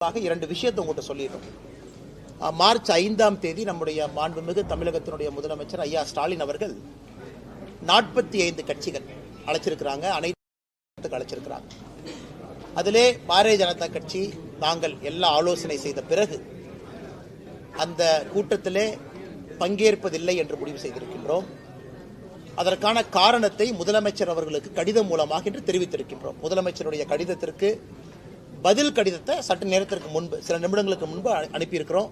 இரண்டு விஷயத்தை உங்கள்கிட்ட சொல்லிடுறோம். மார்ச் 5ஆம் தேதி நம்முடைய மாண்புமிகு தமிழகத்தினுடைய முதலமைச்சர் ஐயா ஸ்டாலின் அவர்கள் 45 கட்சிகள் அழைச்சிருக்கிறாங்க, அனைத்து அழைச்சிருக்கிறாங்க. அதிலே பாரதிய ஜனதா கட்சி நாங்கள் எல்லா ஆலோசனை செய்த பிறகு அந்த கூட்டத்திலே பங்கேற்பதில்லை என்று முடிவு செய்திருக்கின்றோம். அதற்கான காரணத்தை முதலமைச்சர் அவர்களுக்கு கடிதம் மூலமாக இன்று தெரிவித்திருக்கின்றோம். முதலமைச்சருடைய கடிதத்திற்கு பதில் கடிதத்தை சற்று நேரத்திற்கு முன்பு, சில நிமிடங்களுக்கு முன்பு அனுப்பியிருக்கிறோம்.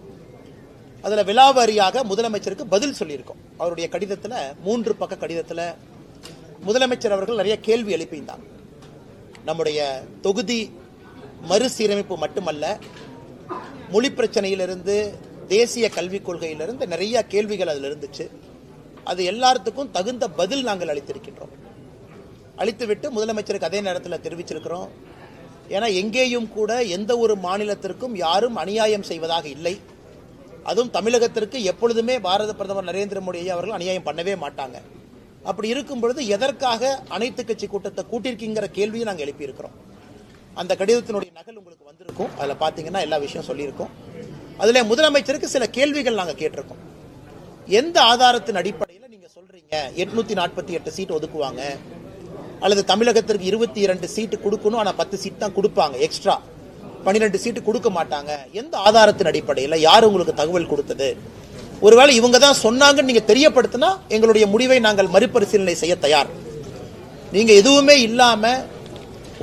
அதில் விலாவாரியாக முதலமைச்சருக்கு பதில் சொல்லியிருக்கோம். அவருடைய கடிதத்தில் 3 பக்க கடிதத்தில் முதலமைச்சர் அவர்கள் நிறைய கேள்வி எழுப்பியிருந்தாங்க. நம்முடைய தொகுதி மறுசீரமைப்பு மட்டுமல்ல, மொழி பிரச்சனையிலிருந்து தேசிய கல்விக் கொள்கையிலிருந்து நிறைய கேள்விகள் அதில் இருந்துச்சு. அது எல்லாத்துக்கும் தகுந்த பதில் நாங்கள் அளித்திருக்கின்றோம். அளித்துவிட்டு முதலமைச்சருக்கு அதே நேரத்தில் தெரிவிச்சிருக்கிறோம். ஏன்னா எங்கேயும் கூட எந்த ஒரு மாநிலத்திற்கும் யாரும் அநியாயம் செய்வதாக இல்லை. அதுவும் தமிழகத்திற்கு எப்பொழுதுமே பாரத பிரதமர் நரேந்திர மோடி அவர்கள் அநியாயம் பண்ணவே மாட்டாங்க. அப்படி இருக்கும் பொழுது எதற்காக அனைத்து கட்சி கூட்டத்தை கூட்டியிருக்கிற கேள்வியை நாங்கள் எழுப்பியிருக்கிறோம். அந்த கடிதத்தினுடைய நகல் உங்களுக்கு வந்திருக்கும். அதில் பார்த்தீங்கன்னா எல்லா விஷயம் சொல்லியிருக்கோம். அதில் முதலமைச்சருக்கு சில கேள்விகள் நாங்கள் கேட்டிருக்கோம். எந்த ஆதாரத்தின் அடிப்படையில் நீங்கள் சொல்றீங்க 848 சீட் ஒதுக்குவாங்க, அல்லது தமிழகத்திற்கு 22 சீட்டு கொடுக்கணும், ஆனால் 10 சீட் தான் கொடுப்பாங்க, எக்ஸ்ட்ரா 12 சீட்டு கொடுக்க மாட்டாங்க, எந்த ஆதாரத்தின் அடிப்படையில், யார் உங்களுக்கு தகவல் கொடுத்தது? ஒருவேளை இவங்க தான் சொன்னாங்கன்னு நீங்க தெரியப்படுத்தினா எங்களுடைய முடிவை நாங்கள் மறுபரிசீலனை செய்ய தயார். நீங்க எதுவுமே இல்லாம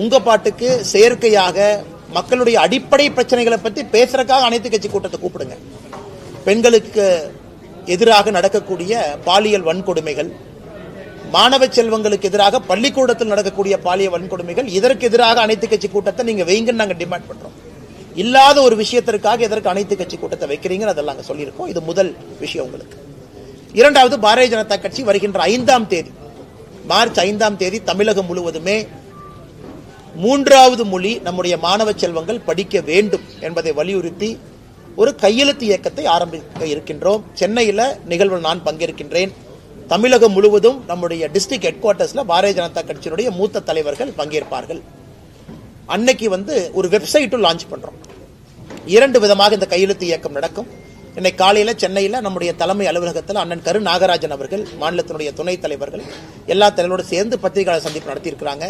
உங்க பாட்டுக்கு செயற்கையாக மக்களுடைய அடிப்படை பிரச்சனைகளை பற்றி பேசுறதுக்காக அனைத்து கட்சி கூட்டத்தை கூப்பிடுங்க. பெண்களுக்கு எதிராக நடக்கக்கூடிய பாலியல் வன்கொடுமைகள், மாணவ செல்வங்களுக்கு எதிராக பள்ளிக்கூடத்தில் நடக்கக்கூடிய பாலியல் வன்கொடுமைகள், இதற்கு எதிராக அனைத்து கட்சி கூட்டத்தை நீங்க வைங்கன்னு நாங்கள் டிமாண்ட் பண்றோம். இல்லாத ஒரு விஷயத்திற்காக எதற்கு அனைத்து கட்சி கூட்டத்தை வைக்கிறீங்க, அதெல்லாம் நாங்கள் சொல்லியிருக்கோம். இது முதல் விஷயம் உங்களுக்கு. இரண்டாவது, பாரதிய ஜனதா கட்சி வருகின்ற 5ஆம் தேதி, மார்ச் 5ஆம் தேதி தமிழகம் முழுவதுமே 3வது மொழி நம்முடைய மாணவ செல்வங்கள் படிக்க வேண்டும் என்பதை வலியுறுத்தி ஒரு கையெழுத்து இயக்கத்தை ஆரம்பிக்க இருக்கின்றோம். சென்னையில் நிகழ்வில் நான் பங்கேற்கின்றேன். தமிழகம் முழுவதும் நம்முடைய டிஸ்ட்ரிக்ட் ஹெட் குவார்ட்டர்ஸ்ல பாரதிய ஜனதா கட்சியினுடைய மூத்த தலைவர்கள் பங்கேற்பார்கள். அன்னைக்கு ஒரு வெப்சைட்டும் லான்ச் பண்றோம். 2 விதமாக இந்த கையெழுத்து இயக்கம் நடக்கும். இன்னைக்கு காலையில் சென்னையில் நம்முடைய தலைமை அலுவலகத்தில் அண்ணன் கரு நாகராஜன் அவர்கள், மாநிலத்தினுடைய துணைத் தலைவர்கள், எல்லா தலைவரோடு சேர்ந்து பத்திரிகையாளர் சந்திப்பு நடத்தியிருக்கிறாங்க.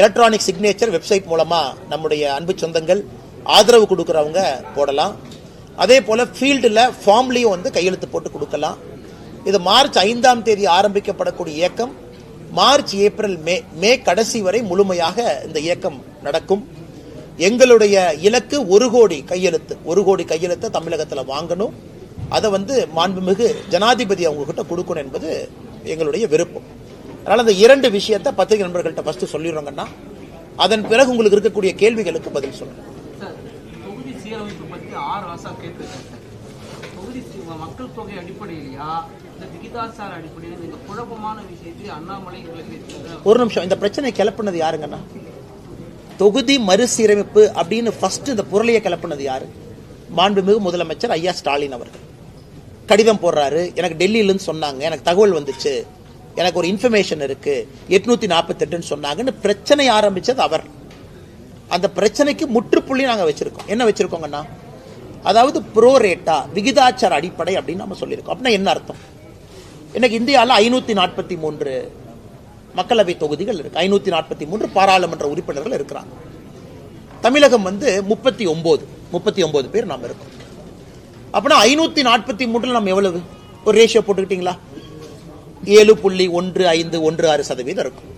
எலக்ட்ரானிக் சிக்னேச்சர் வெப்சைட் மூலமா நம்முடைய அன்பு சொந்தங்கள் ஆதரவு கொடுக்கறவங்க போடலாம். அதே போல ஃபீல்டில் ஃபார்ம்லையும் கையெழுத்து போட்டு கொடுக்கலாம். இது மார்ச் 5ஆம் தேதி ஆரம்பிக்கப்படக்கூடிய இயக்கம் மார்ச், ஏப்ரல், மே கடைசி வரை முழுமையாக இந்த இயக்கம் நடக்கும். எங்களுடைய இலக்கு 1 கோடி கையெழுத்து, 1 கோடி கையெழுத்தை தமிழகத்தில் வாங்கணும். அதை மாண்புமிகு ஜனாதிபதி அவங்க கிட்ட கொடுக்கணும் என்பது எங்களுடைய விருப்பம். அதனால அந்த 2 விஷயத்தை பத்திரிகை நண்பர்கள்ட்ட ஃபர்ஸ்ட் சொல்லிடுறோங்கன்னா, அதன் பிறகு உங்களுக்கு இருக்கக்கூடிய கேள்விகளுக்கு பதில் சொல்லுங்க. தொகுதி சீரமைப்பு பற்றி 6 வாசா கேட்டிருக்காங்க. தொகுதி மக்கள் தொகை அடிப்படையிலையா, இந்த விகிதாச்சார அடிப்படையில் இந்த குழப்பமான விஷயத்தை அண்ணாமலை ஒரு நிமிஷம், இந்த பிரச்சனை கிளப்பினது யாருங்கன்னா, தொகுதி மறுசீரமைப்பு அப்படின்னு ஃபர்ஸ்ட் இந்த பொருளையை கிளப்பினது யாரு? மாண்புமிகு முதலமைச்சர் ஐயா ஸ்டாலின் அவர்கள் கடிதம் போடுறாரு. எனக்கு டெல்லியிலிருந்து சொன்னாங்க, எனக்கு தகவல் வந்துச்சு, எனக்கு ஒரு இன்ஃபர்மேஷன் இருக்கு, 848 சொன்னாங்கன்னு பிரச்சனை ஆரம்பிச்சது அவர். அந்த பிரச்சனைக்கு முற்றுப்புள்ளி நாங்க வச்சிருக்கோம். என்ன வச்சிருக்கோங்கன்னா, அதாவது ப்ரோரேட்டா, விகிதாச்சார அடிப்படை அப்படின்னு நம்ம சொல்லியிருக்கோம். அப்படின்னா என்ன அர்த்தம்? இன்னைக்கு இந்தியாவில் 543 மக்களவை தொகுதிகள் இருக்கு, 543 பாராளுமன்ற உறுப்பினர்கள் இருக்கிறாங்க. தமிழகம் 39 பேர் நாம இருக்கோம். அப்படின்னா 543 நம்ம எவ்வளவு ஒரு ரேஷியோ போட்டுக்கிட்டீங்களா? 7.1516% இருக்கும்.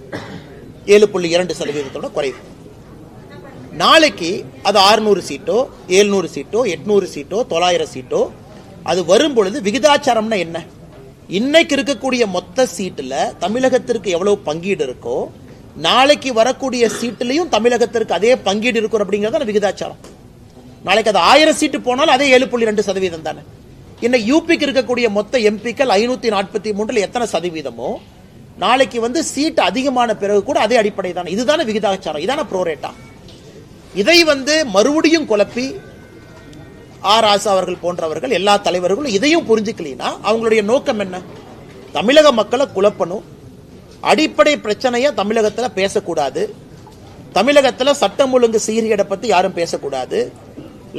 7.2% குறைவு. நாளைக்கு அது 600 சீட்டோ 700 சீட்டோ 800 சீட்டோ 900 சீட்டோ அது வரும் பொழுது விகிதாச்சாரம்னா என்ன? இன்னைக்கு இருக்கக்கூடிய மொத்த சீட்டுல தமிழகத்திற்கு எவ்வளவு பங்கீடு இருக்கோ, நாளைக்கு வரக்கூடிய சீட்டுலையும் தமிழகத்திற்கு அதே பங்கீடு இருக்கும் அப்படிங்கறது விகிதாச்சாரம். நாளைக்கு அது 1000 சீட்டு போனாலும் அதே 7.2% தானே. இன்னைக்கு யூபிக்கு இருக்கக்கூடிய மொத்த எம்பிக்கள் 543 எத்தனை சதவீதமோ, நாளைக்கு சீட் அதிகமான பிறகு கூட அதே அடிப்படை தானே. இதுதானே விகிதாச்சாரம், இதான ப்ரோரேட்டா. இதை மறுபடியும் குழப்பி ஆராசா அவர்கள் போன்றவர்கள், எல்லா தலைவர்களும் இதையும் புரிஞ்சுக்கலனா அவங்களுடைய நோக்கம் என்ன? தமிழக மக்களை குழப்பணும், அடிப்படை பிரச்சனையை தமிழகத்தில் பேசக்கூடாது, தமிழகத்தில் சட்டம் ஒழுங்கு சீர்கேடை பற்றி யாரும் பேசக்கூடாது,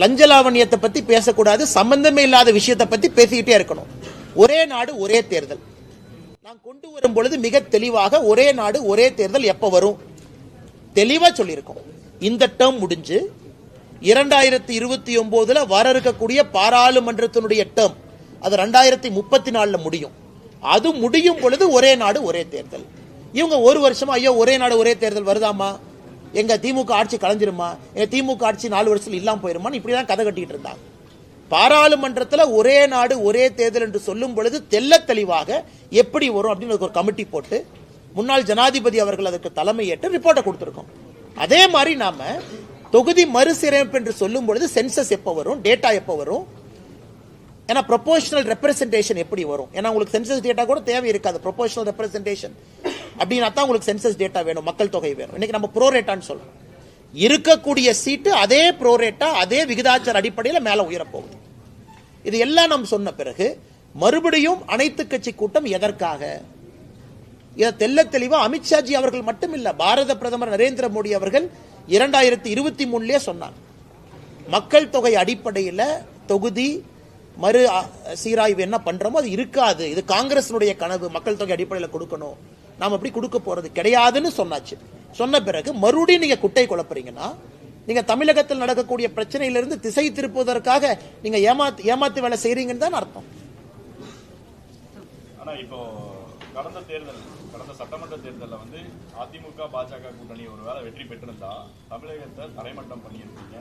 லஞ்ச லாவண்யத்தை பத்தி பேசக்கூடாது, சம்பந்தமே இல்லாத விஷயத்தை பத்தி பேசிக்கிட்டே இருக்கணும். ஒரே நாடு ஒரே தேர்தல் நான் கொண்டு வரும் பொழுது மிக தெளிவாக ஒரே நாடு ஒரே தேர்தல் எப்ப வரும் தெளிவா சொல்லியிருக்கோம். இந்த டேர்ம் முடிஞ்சு 2029 வர இருக்கக்கூடிய பாராளுமன்றத்தினுடைய டேர்ம் அது 2034 முடியும். அது முடியும் பொழுது ஒரே நாடு ஒரே தேர்தல். இவங்க ஒரு வருஷமா ஐயோ ஒரே நாடு ஒரே தேர்தல் வருதாமா, எங்க திமுக ஆட்சி கலைஞ்சிருமா, எங்க திமுக ஆட்சி 4 வருஷத்துல இல்லாம போயிருமா, இப்படிதான் கதை கட்டிட்டு இருந்தாங்க. பாராளுமன்றத்தில் ஒரே நாடு ஒரே தேர்தல் என்று சொல்லும் பொழுது தெல்ல தெளிவாக எப்படி வரும் அப்படின்னு ஒரு கமிட்டி போட்டு முன்னாள் ஜனாதிபதி அவர்கள் அதற்கு தலைமை ஏற்று ரிப்போர்ட்டை கொடுத்திருக்கோம். அதே மாதிரி நாம தொகுதி மறுசீரமைப்பு என்று சொல்லும் பொழுது சென்சஸ் எப்ப வரும், டேட்டா எப்ப வரும், ஏன்னா ப்ரொபோஷனல் ரெப்ரசன்டேஷன் எப்படி வரும், ஏன்னா உங்களுக்கு சென்சஸ் டேட்டா கூட தேவை இருக்காது. ப்ரொபோஷனல் ரெப்ரசன்டேஷன் அப்படின்னா தான் உங்களுக்கு சென்சஸ் டேட்டா வேணும், மக்கள் தொகை வேணும். இன்னைக்கு நம்ம ப்ரோரேட்டான்னு சொல்றோம். இருக்கக்கூடிய சீட்டு அதே ப்ரோரேட்டா அதே விகிதாச்சார அடிப்படையில் மேல உயரப்போகுது. இது எல்லாம் நாம் சொன்ன பிறகு மறுபடியும் அனைத்து கட்சி கூட்டம் எதற்காக? இதை தெல்ல தெளிவா அமித்ஷாஜி அவர்கள் மட்டும் இல்ல, பாரத பிரதமர் நரேந்திர மோடி அவர்கள் 2023 சொன்னார். மக்கள் தொகை அடிப்படையில் தொகுதி மறு சீராய்வு என்ன பண்றோமோ அது இருக்காது, இது காங்கிரசினுடைய கனவு, மக்கள் தொகை அடிப்படையில் கொடுக்கணும், நாம் அப்படி கொடுக்க போறது கிடையாதுன்னு சொன்னாச்சு. சொன்ன பிறகு மறுபடியும் நீங்க குட்டை குழப்பறீங்கன்னா நீங்க தமிழகத்தில் நடக்கக்கூடிய பிரச்சனையிலிருந்து திசை திருப்புவதற்காக நீங்க ஏமாத்து வேலை செய்றீங்கன்னு தான் அர்த்தம். ஆனா இப்போ கடந்த சட்டமன்ற தேர்தலில் வந்து அதிமுக பாஜக கூட்டணி ஒருவேளை வெற்றி பெற்றிருந்தா தமிழகத்தை தரைமட்டம் பண்ணியிருக்கீங்க.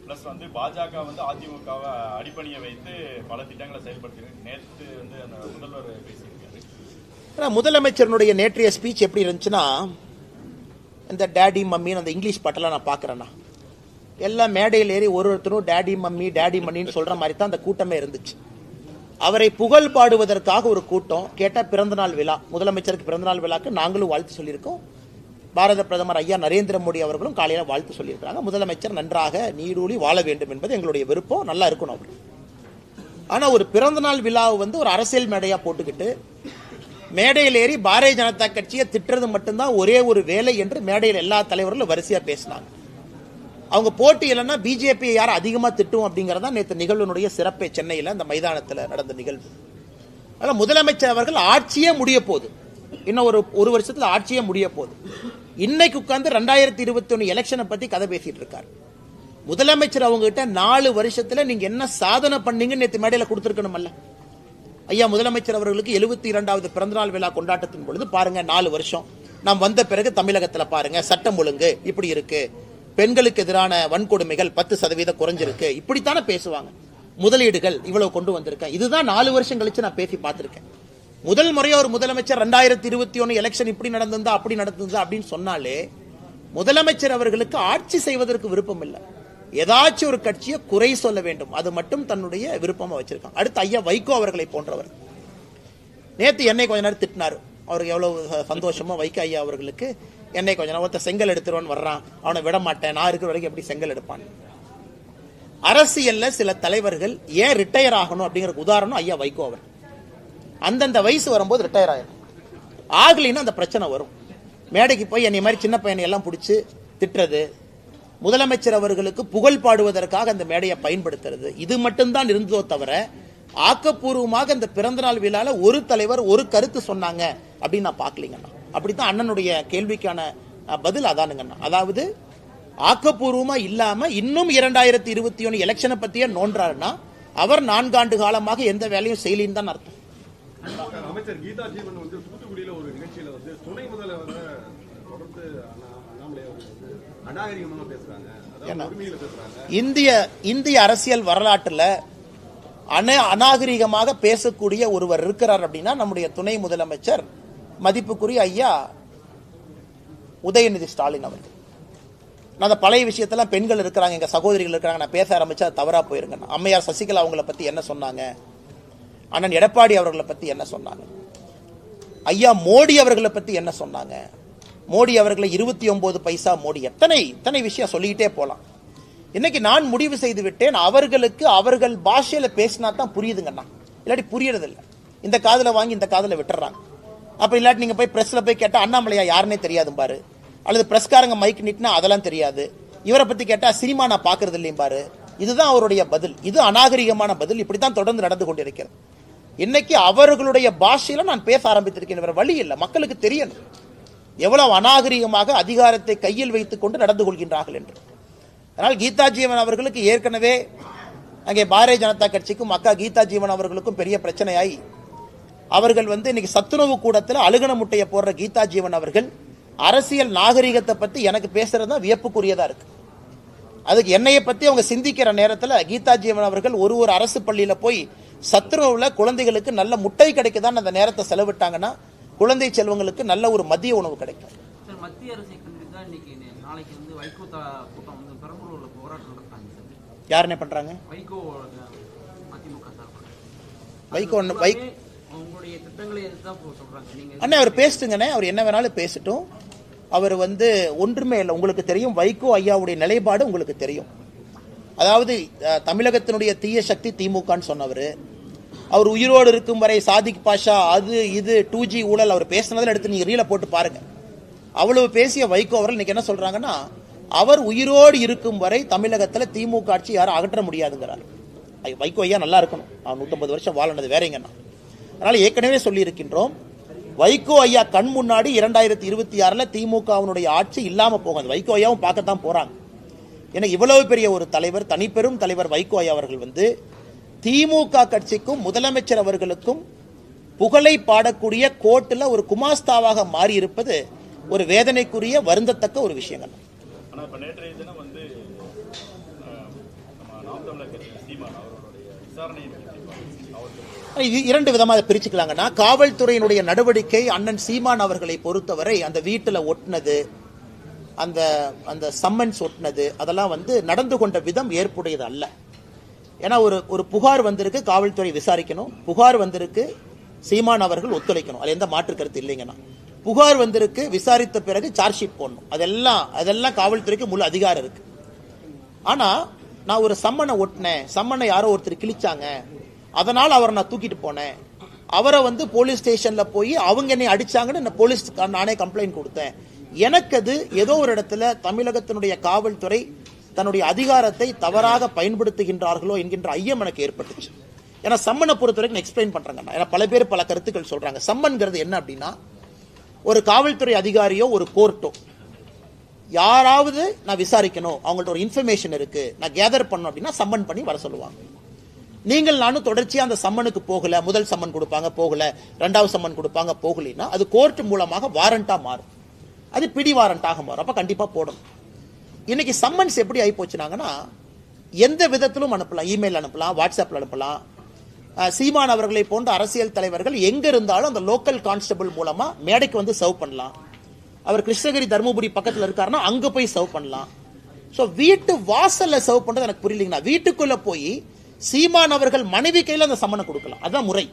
பிளஸ் வந்து பாஜக வந்து அதிமுகவை அடிப்பணிய வைத்து பல திட்டங்களை செயல்படுத்தி நேற்று வந்து அந்த முதல்வர் பேசியிருக்காரு. முதலமைச்சருடைய நேற்றைய ஸ்பீச் எப்படி இருந்துச்சுன்னா, இந்த டேடி மம்மின்னு அந்த இங்கிலீஷ் பாட்டெல்லாம் நான் பார்க்குறேன்னா எல்லாம் மேடையில் ஏறி ஒருத்தரும் டேடி மம்மி டேடி மம்மின்னு சொல்ற மாதிரி தான் அந்த கூட்டமே இருந்துச்சு. அவரை புகழ் பாடுவதற்காக ஒரு கூட்டம். கேட்டால் பிறந்தநாள் விழா, முதலமைச்சருக்கு பிறந்தநாள் விழாக்கு நாங்களும் வாழ்த்து சொல்லியிருக்கோம். பாரத பிரதமர் ஐயா நரேந்திர மோடி அவர்களும் காலையில் வாழ்த்து சொல்லியிருக்காங்க. முதலமைச்சர் நன்றாக நீடூழி வாழ வேண்டும் என்பது எங்களுடைய விருப்பம், நல்லா இருக்கணும் அவர். ஆனால் ஒரு பிறந்தநாள் விழாவை வந்து ஒரு அரசியல் மேடையா போட்டுக்கிட்டு மேடையில் ஏறி பாரதிய ஜனதா கட்சியை திட்டுறது மட்டும்தான் ஒரே ஒரு வேலை என்று மேடையில் எல்லா தலைவர்களும் வரிசையா பேசினாங்க. அவங்க போட்டி இல்லைன்னா பிஜேபியை யார் அதிகமா திட்டும் அப்படிங்கறதா நேற்று நிகழ்வுடைய சிறப்பே. சென்னையில் அந்த மைதானத்தில் நடந்த நிகழ்வு. அதனால முதலமைச்சர் அவர்கள் ஆட்சியே முடிய போகுது, இன்னும் ஒரு வருஷத்துல ஆட்சியே முடிய போகுது. இன்னைக்கு உட்கார்ந்து 2021 எலெக்ஷனை பத்தி கதை பேசிட்டு இருக்காரு. முதலமைச்சர் அவங்க கிட்ட 4 வருஷத்துல நீங்க என்ன சாதனை பண்ணீங்கன்னு நேற்று மேடையில கொடுத்திருக்கணும்ல. ஐயா முதலமைச்சர் அவர்களுக்கு 72வது பிறந்தநாள் விழா கொண்டாட்டத்தின் பொழுது பாருங்க 4 வருஷம் நாம் வந்த பிறகு தமிழகத்துல பாருங்க சட்டம் ஒழுங்கு இப்படி இருக்கு, பெண்களுக்கு எதிரான வன்கொடுமைகள் 10% குறைஞ்சிருக்கு, இப்படித்தானே பேசுவாங்க. முதலீடுகள் இவ்வளவு கொண்டு வந்திருக்கேன். இதுதான் 4 வருஷம் கழிச்சு நான் பேசி பார்த்திருக்கேன். முதல் முறையா ஒரு முதலமைச்சர் 2021 எலெக்ஷன் இப்படி நடந்திருந்தா அப்படி நடந்திருந்தா அப்படின்னு சொன்னாலே முதலமைச்சர் அவர்களுக்கு ஆட்சி செய்வதற்கு விருப்பம் இல்லை. ஏதாச்சும் ஒரு கட்சியை குறை சொல்ல வேண்டும், அது மட்டும் தன்னுடைய விருப்பமா வச்சிருக்காங்க. அடுத்து ஐயா வைகோ அவர்களை போன்றவர் நேற்று என்னை கொஞ்ச நேரம் திட்டினார். அவருக்கு எவ்வளவு சந்தோஷமோ வைகோ ஐயா அவர்களுக்கு. என்னை கொஞ்ச நேரம் ஒருத்தர் செங்கல் எடுத்துருவான்னு வர்றான், அவனை விட மாட்டேன், நான் இருக்கிற வரைக்கும் எப்படி செங்கல் எடுப்பான். அரசியல்ல சில தலைவர்கள் ஏன் ரிட்டையர் ஆகணும் அப்படிங்கிற உதாரணம் ஐயா வைகோ அவர். அந்தந்த வயசு வரும்போது ரிட்டையர் ஆயிடும், ஆகலின்னு அந்த பிரச்சனை வரும். மேடைக்கு போய் என்னை மாதிரி சின்ன பையனை எல்லாம் பிடிச்சி திட்டுறது, முதலமைச்சர் அவர்களுக்கு புகழ் பாடுவதற்காக அந்த மேடையை பயன்படுத்துறது, இது மட்டும்தான் இருந்ததோ தவிர ஆக்கப்பூர்வமாக இந்த பிறந்தநாள் விழால ஒரு தலைவர் ஒரு கருத்து சொன்னாங்க அப்படின்னு நான் பார்க்கலீங்கண்ணா. அப்படித்தான் அண்ணனுடைய கேள்விக்கான பதில் அதானுங்கண்ணா. அதாவது ஆக்கப்பூர்வமா இல்லாம இன்னும் 2021 எலெக்ஷனை பத்தியே நோன்றாருன்னா அவர் 4 ஆண்டு காலமாக எந்த வேலையும் செய்யலின்னு தான் அர்த்தம். அமைச்சர் கீதா ஜீவன் வந்து தூத்துக்குடியில ஒரு நிகழ்ச்சியில வந்து துணை முதல்வர் தொடர்ந்து அண்ணாமலை அநாகரிகமாக பேசுறாங்க, இந்திய அரசியல் வரலாற்றுல அநாகரிகமாக பேசக்கூடிய ஒருவர் இருக்கிறார் அப்படின்னா நம்முடைய துணை முதலமைச்சர் மதிப்புக்குரிய ஐயா உதயநிதி ஸ்டாலின் அவர்கள். நான் அந்த பழைய விஷயத்தெல்லாம் பெண்கள் இருக்கிறாங்க, எங்க சகோதரிகள் இருக்கிறாங்க, நான் பேச ஆரம்பிச்சா தவறா போயிருங்க. அம்மையார் சசிகலா அவங்களை பத்தி என்ன சொன்னாங்க, அண்ணன் எடப்பாடி அவர்களை பத்தி என்ன சொன்னாங்க, ஐயா மோடி அவர்களை பத்தி என்ன சொன்னாங்க, மோடி அவர்களை 29 பைசா மோடி, எத்தனை விஷயம் சொல்லிக்கிட்டே போலாம். இன்னைக்கு நான் முடிவு செய்து விட்டேன், அவர்களுக்கு அவர்கள் பாஷையில பேசினா தான் புரியுதுங்கண்ணா, இல்லாட்டி புரியறது இல்லை. இந்த காதுல வாங்கி இந்த காதுல விட்டுறாங்க. அப்ப இல்லாட்டி நீங்க போய் பிரஸ்ல போய் கேட்டா அண்ணாமலையா யாருன்னே தெரியாது பாரு, அல்லது பிரஸ்காரங்க மைக் நீட்டினா அதெல்லாம் தெரியாது, இவரை பத்தி கேட்டா சினிமா நான் பாக்குறது இல்லையும் பாரு, இதுதான் அவருடைய பதில். இது அநாகரிகமான பதில். இப்படித்தான் தொடர்ந்து நடந்து கொண்டிருக்கிறது. இன்னைக்கு அவர்களுடைய பாஷையில நான் பேச ஆரம்பித்திருக்கேன். வேற வழி இல்லை. மக்களுக்கு தெரியணும் எவ்வளவு அநாகரிகமாக அதிகாரத்தை கையில் வைத்துக் கொண்டு நடந்து கொள்கின்றார்கள் என்று. அதனால் கீதா ஜீவன் அவர்களுக்கு ஏற்கனவே அங்கே பாரதிய ஜனதா கட்சிக்கும் அக்கா கீதா ஜீவன் அவர்களுக்கும் பெரிய பிரச்சனையாய் அவர்கள் இன்னைக்கு சத்துணவு கூடத்தில் அழுகன முட்டையை போடுற கீதா ஜீவன் அவர்கள் அரசியல் நாகரிகத்தை பத்தி எனக்கு பேசுறது தான் வியப்புக்குரியதா இருக்கு. அதுக்கு என்னையை பத்தி அவங்க சிந்திக்கிற நேரத்தில் கீதா ஜீவன் அவர்கள் ஒரு அரசு பள்ளியில போய் சத்துணவுல குழந்தைகளுக்கு நல்ல முட்டை கிடைக்குதான் அந்த நேரத்தை செலவிட்டாங்கன்னா குழந்தை செல்வங்களுக்கு நல்ல ஒரு மதிய உணவு கிடைக்கும். மத்திய அரசை கண்டித்து தான் இன்னைக்கு நாளைக்கு வைகோ கூட்டம் பெரம்பலூர்ல போராட்டம் நடத்தாங்க. யார் என்ன பண்றாங்க? வைகோ அதிமுக வைகோ உங்களுடைய திட்டங்களை எதுதான் சொல்றாங்க நீங்க? அண்ணே அவர் பேசுங்கண்ணே, அவர் என்ன வேணாலும் பேசட்டும். அவர் ஒன்றுமே இல்லை. உங்களுக்கு தெரியும் வைகோ ஐயாவுடைய நிலைப்பாடு உங்களுக்கு தெரியும். அதாவது தமிழகத்தினுடைய தீய சக்தி திமுகன்னு சொன்னவர். அவர் உயிரோடு இருக்கும் வரை சாதிக் பாஷா அது இது 2G ஊழல் அவர் பேசினதில் எடுத்து நீங்க ரீல போட்டு பாருங்க. அவ்வளவு பேசிய வைகோ அவர்கள் இன்னைக்கு என்ன சொல்றாங்கன்னா, அவர் உயிரோடு இருக்கும் வரை தமிழகத்தில் திமுக ஆட்சி யாரும் அகற்ற முடியாதுங்கிறார். வைகோ ஐயா நல்லா இருக்கணும், அவர் 150 வருஷம் வாழனது வேறங்கண்ணா. அதனால ஏற்கனவே சொல்லி இருக்கின்றோம், வைகோ ஐயா கண் முன்னாடி 2026 திமுகவினுடைய ஆட்சி இல்லாம போகாது. வைகோ ஐயாவும் பார்க்கத்தான் போறாங்க. ஏன்னா இவ்வளவு பெரிய ஒரு தலைவர், தனிப்பெரும் தலைவர் வைகோ ஐயா அவர்கள் திமுக கட்சிக்கும் முதலமைச்சர் அவர்களுக்கும் புகழை பாடக்கூடிய கோர்ட்டில் ஒரு குமாஸ்தாவாக மாறி இருப்பது ஒரு வேதனைக்குரிய வருந்தத்தக்க ஒரு விஷயங்கள். ஆனா இப்ப நேற்றைய தினம் நாம் தமிழர் கட்சி சீமான் அவர்களுடைய விசாரணை இரண்டு விதமாக பிரிச்சுக்கலாங்கன்னா, காவல்துறையினுடைய நடவடிக்கை அண்ணன் சீமான் அவர்களை பொறுத்தவரை அந்த வீட்டில் ஒட்டினது, அந்த அந்த சம்மன்ஸ் ஒட்டினது அதெல்லாம் நடந்து கொண்ட விதம் ஏற்புடையது அல்ல. ஏன்னா ஒரு புகார் வந்திருக்கு, காவல்துறை விசாரிக்கணும். புகார் வந்திருக்கு, சீமான் அவர்கள் ஒத்துழைக்கணும். அது எந்த மாற்று கருத்து இல்லைங்கன்னா. புகார் வந்திருக்கு, விசாரித்த பிறகு சார்ஜ் ஷீட் போடணும். அதெல்லாம் காவல்துறைக்கு முழு அதிகாரம் இருக்கு. ஆனா நான் ஒரு சம்மனை ஒட்டினேன், சம்மனை யாரோ ஒருத்தர் கிழிச்சாங்க, அதனால அவரை நான் தூக்கிட்டு போனேன், அவரை போலீஸ் ஸ்டேஷன்ல போய் அவங்க என்னை அடிச்சாங்கன்னு போலீஸ் நானே கம்ப்ளைண்ட் கொடுத்தேன். எனக்கு அது ஏதோ ஒரு இடத்துல தமிழகத்தினுடைய காவல்துறை தன்னுடைய அதிகாரத்தை தவறாக பயன்படுத்துகின்றார்களோ என்கின்ற ஐயம் எனக்கு ஏற்பட்டுச்சு. ஏன்னா சம்மனை பொறுத்த வரைக்கும் எக்ஸ்பிளைன் பண்றாங்க. ஏன்னா பல பேர் பல கருத்துக்கள் சொல்றாங்க. சம்மன்கிறது என்ன அப்படின்னா, ஒரு காவல்துறை அதிகாரியோ ஒரு கோர்ட்டோ யாராவது நான் விசாரிக்கணும், அவங்கள்ட்ட ஒரு இன்ஃபர்மேஷன் இருக்கு, நான் கேதர் பண்ணணும் அப்படின்னா சம்மன் பண்ணி வர சொல்லுவாங்க. நீங்கள் நானும் தொடர்ச்சியா அந்த சம்மனுக்கு போகல, முதல் சம்மன் கொடுப்பாங்க போகல, ரெண்டாவது சம்மன் கொடுப்பாங்க போகலைன்னா அது கோர்ட் மூலமாக வாரண்டா மாறும், அது பிடி வாரண்டாக மாறும். அப்ப கண்டிப்பா போடணும். இன்னைக்கு சம்மன்ஸ் எப்படி ஆகி போச்சுனாங்கன்னா, எந்த விதத்திலும் அனுப்பலாம், இமெயில் அனுப்பலாம், வாட்ஸ்அப்ல அனுப்பலாம். சீமான் அவர்களை போன்ற அரசியல் தலைவர்கள் எங்க இருந்தாலும் அந்த லோக்கல் கான்ஸ்டபிள் மூலமா மேடைக்கு சர்வ் பண்ணலாம். அவர் கிருஷ்ணகிரி தர்மபுரி பக்கத்தில் இருக்காருன்னா அங்க போய் சர்வ் பண்ணலாம். ஸோ வீட்டு வாசல்ல சர்வ் பண்றது எனக்கு புரியலைங்கண்ணா. வீட்டுக்குள்ள போய் சீமான் அவர்கள் மனைவி கையில அந்த சம்மனை கொடுக்கலாம், அதான் முறை.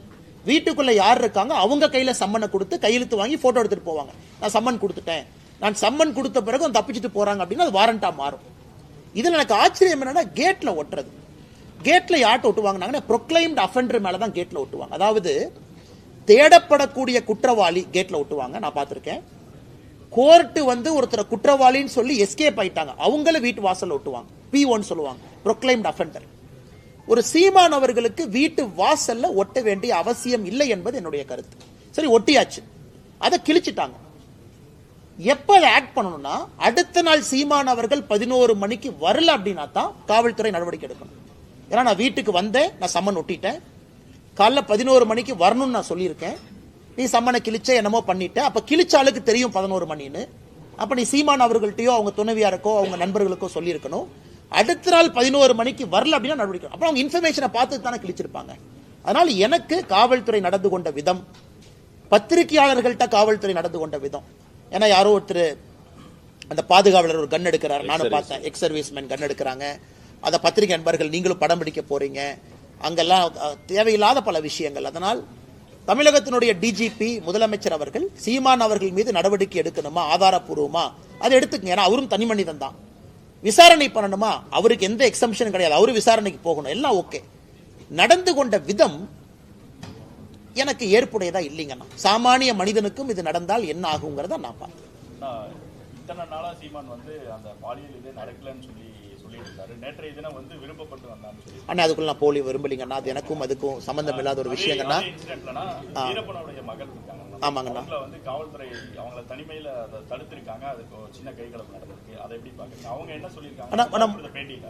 வீட்டுக்குள்ள யார் இருக்காங்க அவங்க கையில சம்மனை கொடுத்து கையெழுத்து வாங்கி போட்டோ எடுத்துட்டு போவாங்க. நான் சம்மன் கொடுத்துட்டேன், நான் சம்மன் கொடுத்த பிறகு தப்பிச்சுட்டு போறாங்க அப்படின்னா அது வாரண்டா மாறும். இதுல எனக்கு ஆச்சரியம் என்னன்னா, கேட்ல ஒட்டுறது. கேட்ல யார்ட்ட ஒட்டுவாங்க, ப்ரொக்ளைம்டு அஃபெண்டர் மேலதான் கேட்ல ஒட்டுவாங்க. அதாவது தேடப்படக்கூடிய குற்றவாளி கேட்ல ஒட்டுவாங்க, நான் பார்த்திருக்கேன். கோர்ட்டு ஒருத்தர் குற்றவாளின்னு சொல்லி எஸ்கேப் ஆயிட்டாங்க, அவங்கள வீட்டு வாசல் ஒட்டுவாங்க, P1 சொல்லுவாங்க, ப்ரொக்ளைம்டு அஃபெண்டர். ஒரு சீமான் அவர்களுக்கு வீட்டு வாசல்ல ஒட்ட வேண்டிய அவசியம் இல்லை என்பது என்னுடைய கருத்து. சரி, ஒட்டியாச்சு, அதை கிழிச்சிட்டாங்க. எப்ப அதை ஆக்ட் பண்ணணும்னா, அடுத்த நாள் சீமான் அவர்கள் 11 மணிக்கு வரல அப்படின்னா தான் காவல்துறை நடவடிக்கை எடுக்கணும். ஏன்னா நான் வீட்டுக்கு வந்தேன், நான் சம்மன் ஒட்டிட்டேன், காலைல 11 மணிக்கு வரணும்னு நான் சொல்லியிருக்கேன், நீ சம்மனை கிழிச்ச என்னமோ பண்ணிட்ட, அப்ப கிழிச்சாளுக்கு தெரியும் 11 மணின்னு. அப்ப நீ சீமான் அவர்கள்ட்டையோ அவங்க துணைவியாருக்கோ அவங்க நண்பர்களுக்கோ சொல்லியிருக்கணும். அடுத்த நாள் 11 மணிக்கு வரல அப்படின்னா நடவடிக்கை. அப்புறம் அவங்க இன்ஃபர்மேஷனை பார்த்து தானே கிழிச்சிருப்பாங்க. அதனால எனக்கு காவல்துறை நடந்து கொண்ட விதம், பத்திரிகையாளர்கள்ட்ட காவல்துறை நடந்து கொண்ட விதம், ஏன்னா யாரோ ஒருத்தர் அந்த பாதுகாவலர் ஒரு கன் எடுக்கிறார், நானும் பார்த்தேன், எக்ஸ் சர்வீஸ் மேன் கன் எடுக்கிறாங்க, அதை பத்திரிகை நண்பர்கள் நீங்களும் படம் பிடிக்க போறீங்க, அங்கெல்லாம் தேவையில்லாத பல விஷயங்கள். அதனால் தமிழகத்தினுடைய டிஜிபி முதலமைச்சர் அவர்கள் சீமான் அவர்கள் மீது நடவடிக்கை எடுக்கணுமா, ஆதாரப்பூர்வமா அதை எடுத்துக்கங்க. ஏன்னா அவரும் தனி மனிதன் தான். விசாரணை பண்ணணுமா, அவருக்கு எந்த எக்ஸம்ஷன் கிடையாது, அவரு விசாரணைக்கு போகணும், எல்லாம் ஓகே. நடந்து கொண்ட விதம் எனக்கு ஏற்புடையதா இல்லைங்கண்ணா. சாமானிய மனிதனுக்கும் இது நடந்தால் என்ன ஆகுங்கிறத நான் பார்த்தேன். இத்தனை நாளா சீமான் அந்த பாலியல் இது நடக்கலன்னு சொல்லிட்டு சொல்லியிருந்தாரு. நேற்றைய தினம் வந்து விருப்பப்பட்டு வந்தான்னு சொல்லி. ஆனால் அதுக்குள்ள நான் போலி விரும்பலிங்கண்ணா. அது எனக்கும் அதுக்கும் சம்பந்தம் இல்லாத ஒரு விஷயங்கண்ணா. வீரப்பனுடைய மகள் இருக்காங்க. ஆமாங்கண்ணா. வந்து காவல்துறை அவங்கள தனிமையில அதை தடுத்திருக்காங்க. அதுக்கு ஒரு சின்ன கைகலப்பு நடந்திருக்கு. அதை எப்படி பாக்குறீங்க? அவங்க என்ன சொல்லியிருக்காங்க பேட்டியில,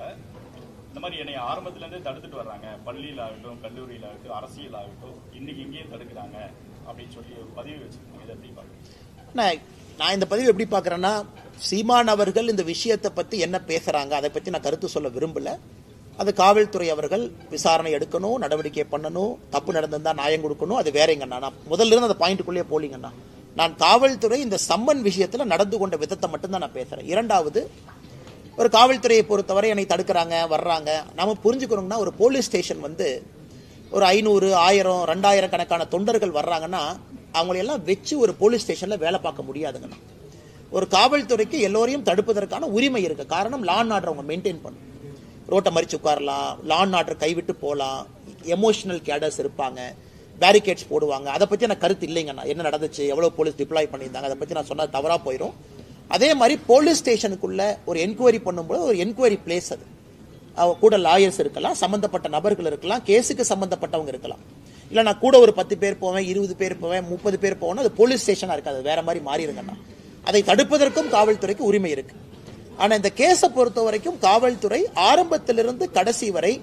இந்த மாதிரி என்னை ஆரம்பத்துல இருந்தே தடுத்துட்டு வர்றாங்க, பள்ளியில் ஆகட்டும், கல்லூரியில் ஆகட்டும், அரசியல் ஆகட்டும், இன்னைக்கு இங்கேயும் தடுக்கிறாங்க அப்படின்னு சொல்லி ஒரு பதிவு வச்சிருக்காங்க. இதை எப்படி பாக்குறீங்க? நான் இந்த பதிவு எப்படி பார்க்குறேன்னா, சீமான் அவர்கள் இந்த விஷயத்தை பற்றி என்ன பேசுகிறாங்க அதை பற்றி நான் கருத்து சொல்ல விரும்பல. அது காவல்துறை அவர்கள் விசாரணை எடுக்கணும், நடவடிக்கை பண்ணணும், தப்பு நடந்திருந்தா நியாயம் கொடுக்கணும், அது வேறங்கண்ணா. நான் முதல்ல இருந்து அந்த பாயிண்ட்டுக்குள்ளேயே போலிங்கண்ணா. நான் காவல்துறை இந்த சம்மன் விஷயத்தில் நடந்து கொண்ட விதத்தை மட்டும்தான் நான் பேசுகிறேன். இரண்டாவது, ஒரு காவல்துறையை பொறுத்தவரை என்னை தடுக்கிறாங்க வர்றாங்க. நம்ம புரிஞ்சுக்கணுங்கன்னா, ஒரு போலீஸ் ஸ்டேஷன் வந்து ஒரு 500, 1000, 2000 கணக்கான தொண்டர்கள் வர்றாங்கன்னா அவங்களையெல்லாம் வச்சு ஒரு போலீஸ் ஸ்டேஷனில் வேலை பார்க்க முடியாதுங்கண்ணா. ஒரு காவல்துறைக்கு எல்லோரையும் தடுப்பதற்கான உரிமை இருக்கு. காரணம், லா அண்ட் ஆர்டர் அவங்க மெயின்டைன் பண்ணும். ரோட்டை மறிச்சு உட்காரலாம், லா அண்ட் ஆர்டர் கைவிட்டு போகலாம், எமோஷனல் கேடர்ஸ் இருப்பாங்க, பேரிகேட்ஸ் போடுவாங்க. அதை பற்றி எனக்கு கருத்து இல்லைங்கண்ணா. என்ன நடந்துச்சு, எவ்வளோ போலீஸ் டிப்ளாய் பண்ணியிருந்தாங்க, அதை பற்றி நான் சொன்னால் தவறாக போயிடும். அதே மாதிரி போலீஸ் ஸ்டேஷனுக்குள்ள ஒரு என்கொயரி பண்ணும்போது ஒரு என்கொயரி பிளேஸ் அது. கூட லாயர்ஸ் இருக்கலாம், சம்பந்தப்பட்ட நபர்கள் இருக்கலாம், கேஸுக்கு சம்பந்தப்பட்டவங்க இருக்கலாம். இல்லை நான் கூட ஒரு 10 பேர் போவேன், 20 பேர் போவேன், 30 பேர் போவேன், அது போலீஸ் ஸ்டேஷனாக இருக்காது, வேற மாதிரி மாறிடுங்கண்ணா. அதை தடுப்பதற்கும் காவல்துறைக்கு உரிமை இருக்கு. ஆனால் இந்த கேஸை பொறுத்த வரைக்கும் காவல்துறை ஆரம்பத்திலிருந்து கடைசி வரை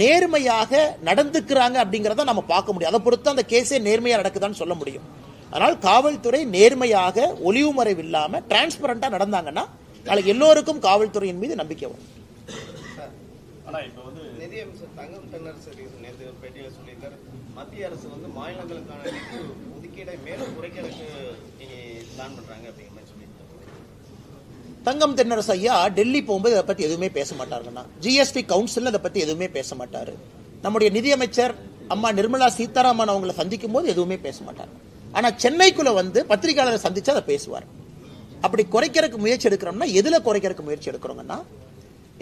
நேர்மையாக நடந்துக்கிறாங்க அப்படிங்கிறத நம்ம பார்க்க முடியும். அதை பொறுத்து அந்த கேஸே நேர்மையாக நடக்குதான்னு சொல்ல முடியும். அதனால் காவல்துறை நேர்மையாக ஒளிவு மறைவு இல்லாமல் டிரான்ஸ்பரண்டா நடந்தாங்கன்னா நாளைக்கு எல்லோருக்கும் காவல்துறையின் மீது நம்பிக்கை வரும். நிதியமைச்சர் தங்கம் தென்னரசு நேற்று பேட்டியில் சொல்லியிருக்காரு, மத்திய அரசு வந்து மாநிலங்களுக்கான நிதி ஒதுக்கீடை மேலும் குறைக்கிறதுக்கு பிளான் பண்றாங்க அப்படிங்கிற மாதிரி சொல்லியிருக்காரு. தங்கம் தென்னரசு ஐயா டெல்லி போகும்போது இதை பத்தி எதுவுமே பேச மாட்டாருங்கண்ணா. ஜிஎஸ்டி கவுன்சில் இதை பத்தி எதுவுமே பேச மாட்டாரு. நம்முடைய நிதியமைச்சர் அம்மா நிர்மலா சீதாராமன் அவங்களை சந்திக்கும் போது எதுவுமே பேச மாட்டாரு. ஆனா சென்னைக்குள்ள வந்து பத்திரிகையாளரை சந்திச்சு அதை பேசுவார். அப்படி குறைக்கிறதுக்கு முயற்சி எடுக்கிறோம்னா எதுல குறைக்கிறதுக்கு முயற்சி எடுக்கிறோங்கன்னா,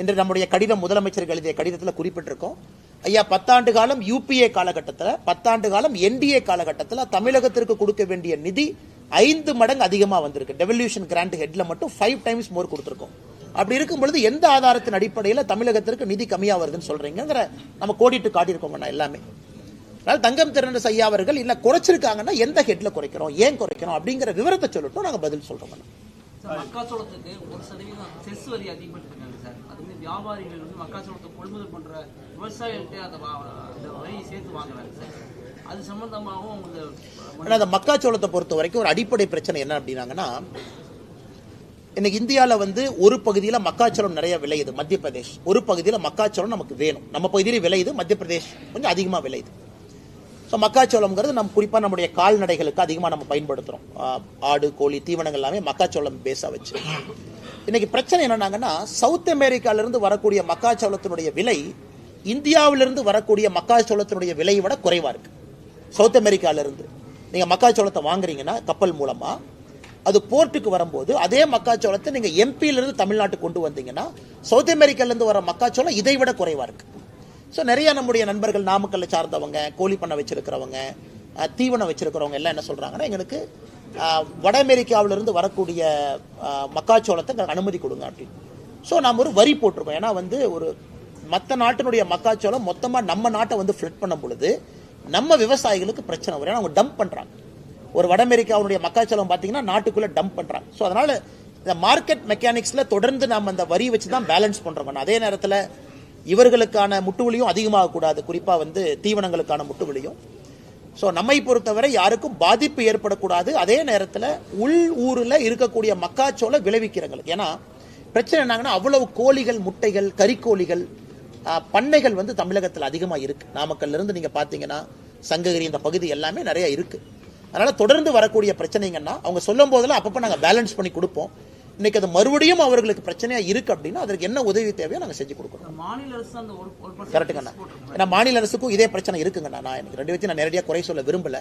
இன்று நம்முடைய கடிதம் முதலமைச்சர் எழுதிய கடிதத்தில் குறிப்பிட்டிருக்கோம். ஐயா 10 ஆண்டு காலம் யூபிஏ காலகட்டத்தில், 10 ஆண்டு காலம் என்டிஏ காலகட்டத்தில் தமிழகத்திற்கு கொடுக்க வேண்டிய நிதி 5 மடங்கு அதிகமாக வந்திருக்கு. டெவல்யூஷன் கிராண்ட் ஹெட்ல மட்டும் 5 டைம்ஸ் மோர் கொடுத்திருக்கோம். அப்படி இருக்கும் பொழுது எந்த ஆதாரத்தின் அடிப்படையில் தமிழகத்திற்கு நிதி கம்மியா வருதுன்னு சொல்றீங்கிற நம்ம கோடிட்டு காட்டியிருக்கோங்கண்ணா எல்லாமே. அதனால் தங்கம் தென்னரசு ஐயா அவர்கள் இல்ல குறைச்சிருக்காங்கன்னா எந்த ஹெட்ல குறைக்கிறோம், ஏன் குறைக்கிறோம் அப்படிங்கிற விவரத்தை சொல்லட்டும், நாங்க பதில் சொல்றோம். மக்காச்சோளத்துக்கு 1% செஸ் வரி அதிகப்பட்டிருக்காங்க சார். அது வந்து வியாபாரிகள் வந்து மக்காச்சோளத்தை கொள்முதல் பண்ற விவசாயிகள்கிட்ட அந்த வரியை சேர்த்து வாங்குறாங்க சார். அது சம்பந்தமாகவும் அந்த மக்காச்சோளத்தை பொறுத்த வரைக்கும் ஒரு அடிப்படை பிரச்சனை என்ன அப்படின்னாங்கன்னா, இன்னைக்கு இந்தியாவில் வந்து ஒரு பகுதியில் மக்காச்சோளம் நிறைய விளையுது, மத்திய பிரதேஷ். ஒரு பகுதியில் மக்காச்சோளம் நமக்கு வேணும், நம்ம பகுதியில் விளையுது, மத்திய பிரதேஷ் கொஞ்சம் அதிகமாக விளையுது. ஸோ மக்காச்சோளம்ங்கிறது நம்ம குறிப்பாக நம்முடைய கால்நடைகளுக்கு அதிகமாக நம்ம பயன்படுத்துகிறோம். ஆடு, கோழி, தீவனங்கள் எல்லாமே மக்காச்சோளம் பேஸாக வச்சு. இன்னைக்கு பிரச்சனை என்னன்னாங்கன்னா, சவுத் அமெரிக்காவிலிருந்து வரக்கூடிய மக்காச்சோளத்தினுடைய விலை இந்தியாவிலிருந்து வரக்கூடிய மக்காச்சோளத்தினுடைய விலையை விட குறைவாக இருக்கு. சவுத் அமெரிக்காவிலிருந்து நீங்கள் மக்காச்சோளத்தை வாங்குறீங்கன்னா கப்பல் மூலமாக, அது போர்ட்டுக்கு வரும்போது அதே மக்காச்சோளத்தை நீங்கள் எம்பியிலிருந்து தமிழ்நாட்டுக்கு கொண்டு வந்தீங்கன்னா சவுத் அமெரிக்காவிலிருந்து வர மக்காச்சோளம் இதை விட குறைவாக இருக்கு. ஸோ நிறைய நம்முடைய நண்பர்கள் நாமக்கல்லை சார்ந்தவங்க, கோழி பண்ணை வச்சிருக்கிறவங்க, தீவனம் வச்சிருக்கிறவங்க எல்லாம் என்ன சொல்றாங்கன்னா, எங்களுக்கு வட அமெரிக்காவிலிருந்து வரக்கூடிய மக்காச்சோளத்தை எங்களுக்கு அனுமதி கொடுங்க அப்படின்னு. ஸோ நாம் ஒரு வரி போட்டிருக்கோம். ஏன்னா வந்து ஒரு மற்ற நாட்டினுடைய மக்காச்சோளம் மொத்தமாக நம்ம நாட்டை வந்து ஃபிளட் பண்ணும் பொழுது நம்ம விவசாயிகளுக்கு பிரச்சனை வரும். ஏன்னா அவங்க டம்ப் பண்றாங்க. ஒரு வட அமெரிக்காவுடைய மக்காச்சோளம் பார்த்தீங்கன்னா நாட்டுக்குள்ள டம்ப் பண்றாங்க. ஸோ அதனால இந்த மார்க்கெட் மெக்கானிக்ஸ்ல தொடர்ந்து நாம் அந்த வரி வச்சு தான் பேலன்ஸ் பண்றோம். அதே நேரத்தில் இவர்களுக்கான முட்டுவலியும் அதிகமாக கூடாது, குறிப்பா வந்து தீவனங்களுக்கான முட்டுவலியும். ஸோ நம்மை பொறுத்தவரை யாருக்கும் பாதிப்பு ஏற்படக்கூடாது. அதே நேரத்தில் உள் ஊரில் இருக்கக்கூடிய மக்காச்சோளம் விளைவிக்கிறவங்களுக்கு, ஏன்னா பிரச்சனை என்னங்கன்னா அவ்வளவு கோழிகள், முட்டைகள், கறிக்கோழிகள், பண்ணைகள் வந்து தமிழகத்தில் அதிகமாக இருக்கு. நாமக்கல்ல இருந்து நீங்க பாத்தீங்கன்னா சங்ககிரி இந்த பகுதி எல்லாமே நிறைய இருக்கு. அதனால தொடர்ந்து வரக்கூடிய பிரச்சனைங்கன்னா அவங்க சொல்லும் போதெல்லாம் அப்பப்போ நாங்கள் பேலன்ஸ் பண்ணி கொடுப்போம். இன்னைக்கு அது மறுபடியும் அவர்களுக்கு பிரச்சனையா இருக்கு அப்படின்னா அதற்கு என்ன உதவி தேவையோ நாங்கள் செஞ்சு கொடுக்குறோம். மாநில அரசு அந்த கரெக்டுங்கண்ணா. ஏன்னா மாநில அரசுக்கும் இதே பிரச்சனை இருக்குங்கண்ணா. நான் எனக்கு ரெண்டு வச்சு நான் நேரடியாக குறை சொல்ல விரும்பல.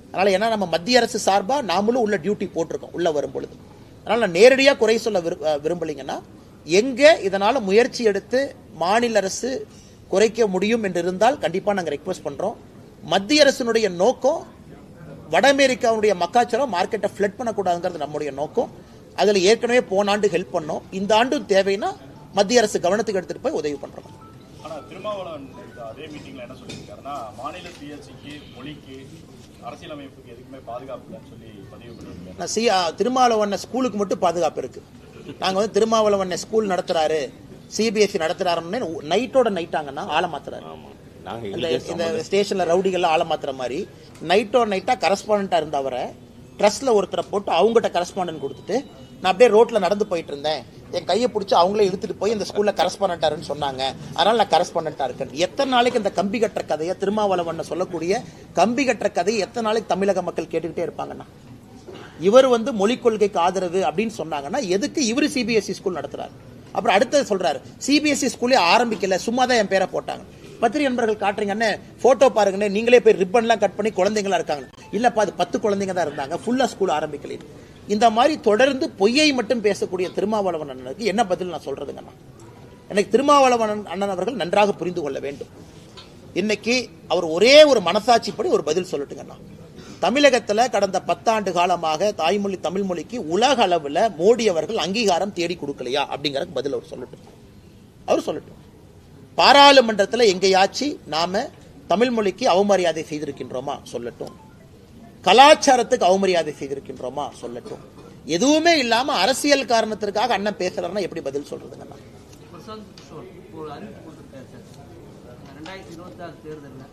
அதனால ஏன்னா நம்ம மத்திய அரசு சார்பா நாமளும் உள்ள டியூட்டி போட்டிருக்கோம் உள்ள வரும் பொழுது. அதனால நான் நேரடியாக குறை சொல்ல விரும்பலைங்கன்னா, எங்க இதனால முயற்சி எடுத்து மாநில அரசு குறைக்க முடியும் என்று இருந்தால் கண்டிப்பா நாங்கள் ரெக்வஸ்ட் பண்றோம். மத்திய அரசினுடைய நோக்கம் வட அமெரிக்காவுடைய மக்காச்சோளம் மார்க்கெட்டை ஃபிளட் பண்ணக்கூடாதுங்கிறது நம்முடைய நோக்கம். அதில் ஏற்கனவே போன ஆண்டு ஹெல்ப் பண்ணோம். இந்த ஆண்டும் தேவைன்னா மத்திய அரசு கவனத்துக்கு எடுத்துட்டு போய் உதவி பண்றோம். ஆனா திருமாவளவன் அதே மீட்டிங்ல என்ன சொல்லியிருக்காருன்னா, மாநில சுயாட்சிக்கு, மொழிக்கு, அரசியலமைப்புக்கு எதுக்குமே பாதுகாப்பு இல்லைன்னு சொல்லி பதிவு பண்ணியிருக்காரு. திருமாவளவன் ஸ்கூலுக்கு மட்டும் பாதுகாப்பு இருக்கு. நாங்க வந்து திருமாவளவன் ஸ்கூல் நடத்துறாரு, சிபிஎஸ்சி நடத்துறாருன்னு நைட்டோட நைட்டாங்கன்னா ஆளை மாத்துறாரு. இந்த ஸ்டேஷன்ல ரவுடிகள் ஆளை மாத்துற மாதிரி நைட்டோட நைட்டா கரஸ்பாண்டா இருந்தவரை ட்ரஸ்ட்ல ஒருத்தரை போட்டு அவங்ககிட்ட கரஸ்பாண்டன்ட் கொடுத்துட்டு, நான் அப்படியே ரோட்ல நடந்து போயிட்டு இருந்தேன், என் கையை பிடிச்சி அவங்களே இழுத்துட்டு போய் இந்த ஸ்கூல்ல கரஸ்பாண்டன்டாருன்னு சொன்னாங்க, அதனால நான் கரஸ்பாண்டன்டா இருக்கேன். எத்தனை நாளைக்கு இந்த கம்பி கட்டுற கதையை, திருமாவளவன் சொல்லக்கூடிய கம்பி கட்டுற கதையை எத்தனை நாளைக்கு தமிழக மக்கள் கேட்டுக்கிட்டே இருப்பாங்கன்னா? இவர் வந்து மொழிக் கொள்கைக்கு ஆதரவு அப்படின்னு சொன்னாங்கன்னா எதுக்கு இவர் சிபிஎஸ்சி ஸ்கூல் நடத்துறாரு? அப்புறம் அடுத்தது சொல்றாரு, சிபிஎஸ்சி ஸ்கூலே ஆரம்பிக்கல, சும்மா தான் என் பேரை போட்டாங்க. பத்திரிகை நண்பர்கள் காட்டுறீங்கன்னு போட்டோ பாருங்கன்னு, நீங்களே போய் ரிப்பன்லாம் கட் பண்ணி குழந்தைங்களா இருக்காங்க. இல்லப்பா அது 10 குழந்தைங்க தான் இருந்தாங்க, ஃபுல்லா ஸ்கூல் ஆரம்பிக்கல. இந்த மாதிரி தொடர்ந்து பொய்யை மட்டும் பேசக்கூடிய திருமாவளவன் அண்ணனுக்கு என்ன பதில் நான் சொல்றதுங்கண்ணா? எனக்கு திருமாவளவன் அண்ணன் அவர்கள் நன்றாக புரிந்து கொள்ள வேண்டும். இன்னைக்கு அவர் ஒரே ஒரு மனசாட்சிப்படி ஒரு பதில் சொல்லட்டுங்கண்ணா. தமிழகத்துல கடந்த 10 ஆண்டு காலமாக தாய்மொழி தமிழ் மொழிக்கு உலக அளவுல மோடி அவர்கள் அங்கீகாரம் தேடி கொடுக்கலையா அப்படிங்கிற பதில் அவர் சொல்லட்டும். அவர் சொல்லட்டும். பாராளுமன்றத்தில் எங்கேயாச்சு நாம தமிழ் மொழிக்கு அவமரியாதை செய்திருக்கின்றோமா சொல்லட்டும். கலாச்சாரத்துக்கு அவமரியாதை செய்திருக்கின்றோமா சொல்லட்டும். எதுவுமே இல்லாம அரசியல் காரணத்திற்காக அண்ணன் பேசுறாருன்னா எப்படி பதில் சொல்றதுங்கண்ணா? பிரசாந்த் கிஷோர் ஒரு அறிவிப்பு கொடுத்திருக்காரு சார். 2026 தேர்தலில்